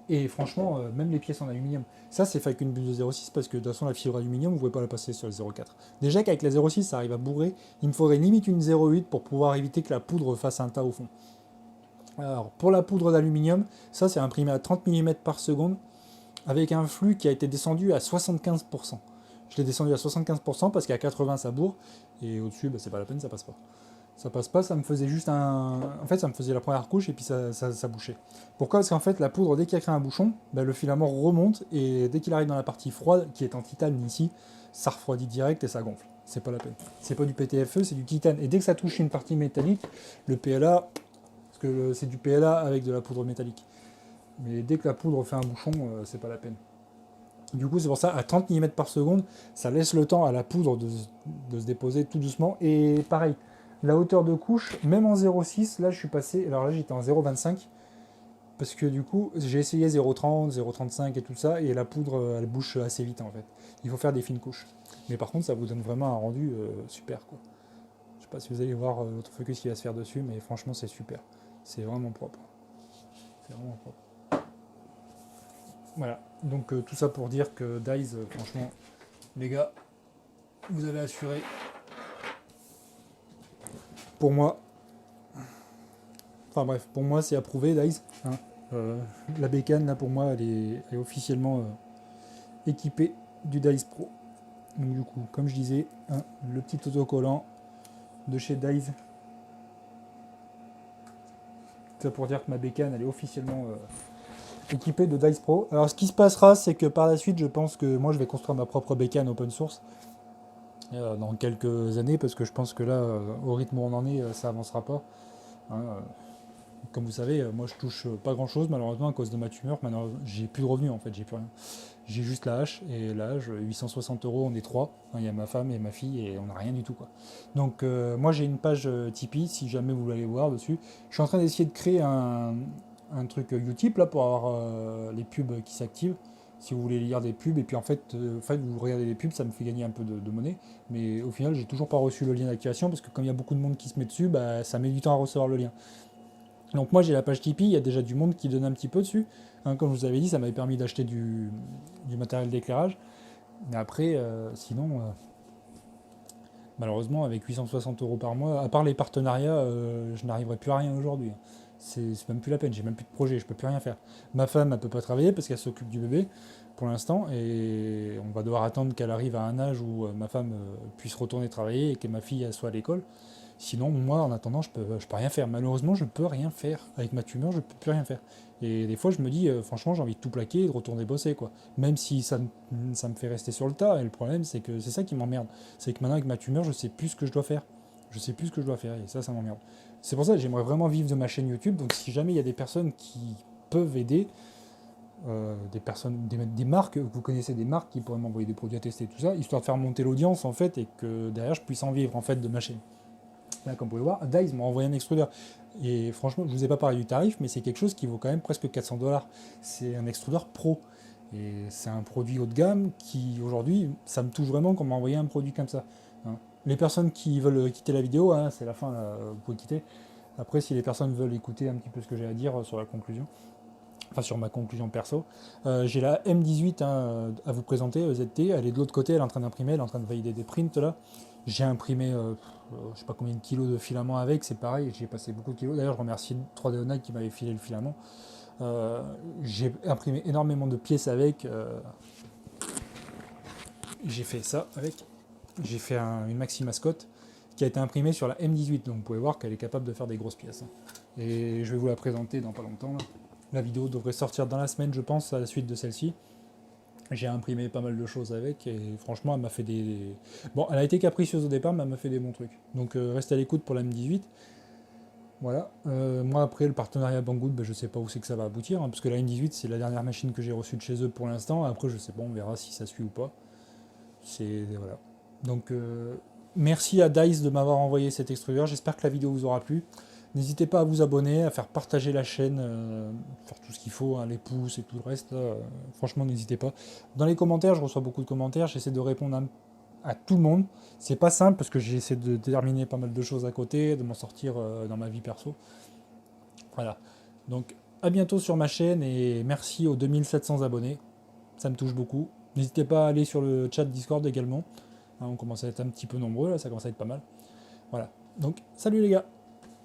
Et franchement, même les pièces en aluminium, ça c'est fait avec une buse de 0,6 parce que de toute façon la fibre aluminium, vous ne pouvez pas la passer sur le 0,4. Déjà qu'avec la 0,6 ça arrive à bourrer, il me faudrait limite une 0,8 pour pouvoir éviter que la poudre fasse un tas au fond. Alors pour la poudre d'aluminium, ça c'est imprimé à 30 mm par seconde avec un flux qui a été descendu à 75%. Je l'ai descendu à 75% parce qu'à 80 ça bourre et au-dessus c'est pas la peine, ça passe pas. Ça passe pas, ça me faisait juste un... En fait, ça me faisait la première couche et puis ça bouchait. Pourquoi? Parce qu'en fait, la poudre, dès qu'il y a créé un bouchon, bah, le filament remonte et dès qu'il arrive dans la partie froide, qui est en titane ici, ça refroidit direct et ça gonfle. C'est pas la peine. C'est pas du PTFE, c'est du titane. Et dès que ça touche une partie métallique, le PLA, parce que c'est du PLA avec de la poudre métallique. Mais dès que la poudre fait un bouchon, c'est pas la peine. Du coup, c'est pour ça, à 30 mm par seconde, ça laisse le temps à la poudre de se déposer tout doucement. Et pareil, la hauteur de couche, même en 0,6, là je suis passé, alors là j'étais en 0,25, parce que du coup, j'ai essayé 0,30, 0,35 et tout ça, et la poudre, elle bouche assez vite en fait. Il faut faire des fines couches. Mais par contre, ça vous donne vraiment un rendu super, quoi. Je sais pas si vous allez voir l'autofocus qui va se faire dessus, mais franchement, c'est super. C'est vraiment propre. C'est vraiment propre. Voilà, donc tout ça pour dire que Dice, franchement, les gars, vous avez assuré. Pour moi, enfin bref, pour moi c'est approuvé Dice. Hein. La bécane, là pour moi, elle est officiellement équipée du Dice Pro. Donc du coup, comme je disais, hein, le petit autocollant de chez Dice. Ça pour dire que ma bécane, elle est officiellement équipée de Dice Pro. Alors ce qui se passera, c'est que par la suite, je pense que moi je vais construire ma propre bécane open source. Dans quelques années, parce que je pense que là, au rythme où on en est, ça avancera pas. Hein, comme vous savez, moi je touche pas grand chose malheureusement à cause de ma tumeur. Maintenant, j'ai plus de revenus en fait, j'ai plus rien. J'ai juste la hache, et la hache, 860 euros, on est trois. Hein, il y a ma femme et ma fille, et on n'a rien du tout, quoi. Donc, moi j'ai une page Tipeee, si jamais vous voulez aller voir dessus. Je suis en train d'essayer de créer un truc Utip là pour avoir les pubs qui s'activent. Si vous voulez lire des pubs, et puis en fait, vous regardez les pubs, ça me fait gagner un peu de monnaie. Mais au final, j'ai toujours pas reçu le lien d'activation parce que comme il y a beaucoup de monde qui se met dessus, bah, ça met du temps à recevoir le lien. Donc moi j'ai la page Tipeee, il y a déjà du monde qui donne un petit peu dessus. Hein, comme je vous avais dit, ça m'avait permis d'acheter du matériel d'éclairage. Mais après, sinon, malheureusement, avec 860 euros par mois, à part les partenariats, je n'arriverai plus à rien aujourd'hui. C'est même plus la peine, j'ai même plus de projet, je peux plus rien faire. Ma femme, elle peut pas travailler parce qu'elle s'occupe du bébé pour l'instant, et on va devoir attendre qu'elle arrive à un âge où ma femme puisse retourner travailler et que ma fille elle soit à l'école. Sinon, moi, en attendant, je peux rien faire. Malheureusement, je peux rien faire. Avec ma tumeur, je peux plus rien faire. Et des fois, je me dis, franchement, j'ai envie de tout plaquer et de retourner bosser, quoi. Même si ça me fait rester sur le tas. Et le problème, c'est que c'est ça qui m'emmerde. C'est que maintenant, avec ma tumeur, je sais plus ce que je dois faire. Je sais plus ce que je dois faire. Et ça m'emmerde. C'est pour ça que j'aimerais vraiment vivre de ma chaîne YouTube. Donc, si jamais il y a des personnes qui peuvent aider, des personnes, des marques, vous connaissez des marques qui pourraient m'envoyer des produits à tester, tout ça, histoire de faire monter l'audience, en fait, et que derrière, je puisse en vivre, en fait, de ma chaîne. Là, comme vous pouvez voir, Dice m'a envoyé un extrudeur. Et franchement, je ne vous ai pas parlé du tarif, mais c'est quelque chose qui vaut quand même presque 400 $. C'est un extrudeur pro. Et c'est un produit haut de gamme qui, aujourd'hui, ça me touche vraiment qu'on m'a envoyé un produit comme ça. Hein. Les personnes qui veulent quitter la vidéo, hein, c'est la fin, là, vous pouvez quitter. Après, si les personnes veulent écouter un petit peu ce que j'ai à dire sur la conclusion, enfin sur ma conclusion perso, j'ai la M18 hein, à vous présenter, ZT. Elle est de l'autre côté, elle est en train d'imprimer, elle est en train de valider des prints là. J'ai imprimé, je sais pas combien de kilos de filament avec, c'est pareil, j'ai passé beaucoup de kilos. D'ailleurs, je remercie 3D Onag qui m'avait filé le filament. J'ai imprimé énormément de pièces avec. J'ai fait ça avec. J'ai fait une maxi mascotte qui a été imprimée sur la M18, donc vous pouvez voir qu'elle est capable de faire des grosses pièces. Et je vais vous la présenter dans pas longtemps. Là. La vidéo devrait sortir dans la semaine, je pense, à la suite de celle-ci. J'ai imprimé pas mal de choses avec et franchement, elle m'a fait des... Bon, elle a été capricieuse au départ, mais elle m'a fait des bons trucs. Donc restez à l'écoute pour la M18. Voilà. Moi, après, le partenariat Banggood, ben, je sais pas où c'est que ça va aboutir, hein, parce que la M18, c'est la dernière machine que j'ai reçue de chez eux pour l'instant. Après, je sais pas, on verra si ça suit ou pas. C'est... Voilà. Donc, merci à Dice de m'avoir envoyé cet extrudeur. J'espère que la vidéo vous aura plu. N'hésitez pas à vous abonner, à faire partager la chaîne, faire tout ce qu'il faut, hein, les pouces et tout le reste. Là, franchement, n'hésitez pas. Dans les commentaires, je reçois beaucoup de commentaires. J'essaie de répondre à tout le monde. C'est pas simple parce que j'essaie de terminer pas mal de choses à côté, de m'en sortir dans ma vie perso. Voilà. Donc, à bientôt sur ma chaîne et merci aux 2700 abonnés. Ça me touche beaucoup. N'hésitez pas à aller sur le chat Discord également. Hein, on commence à être un petit peu nombreux, là, ça commence à être pas mal. Voilà. Donc, salut les gars!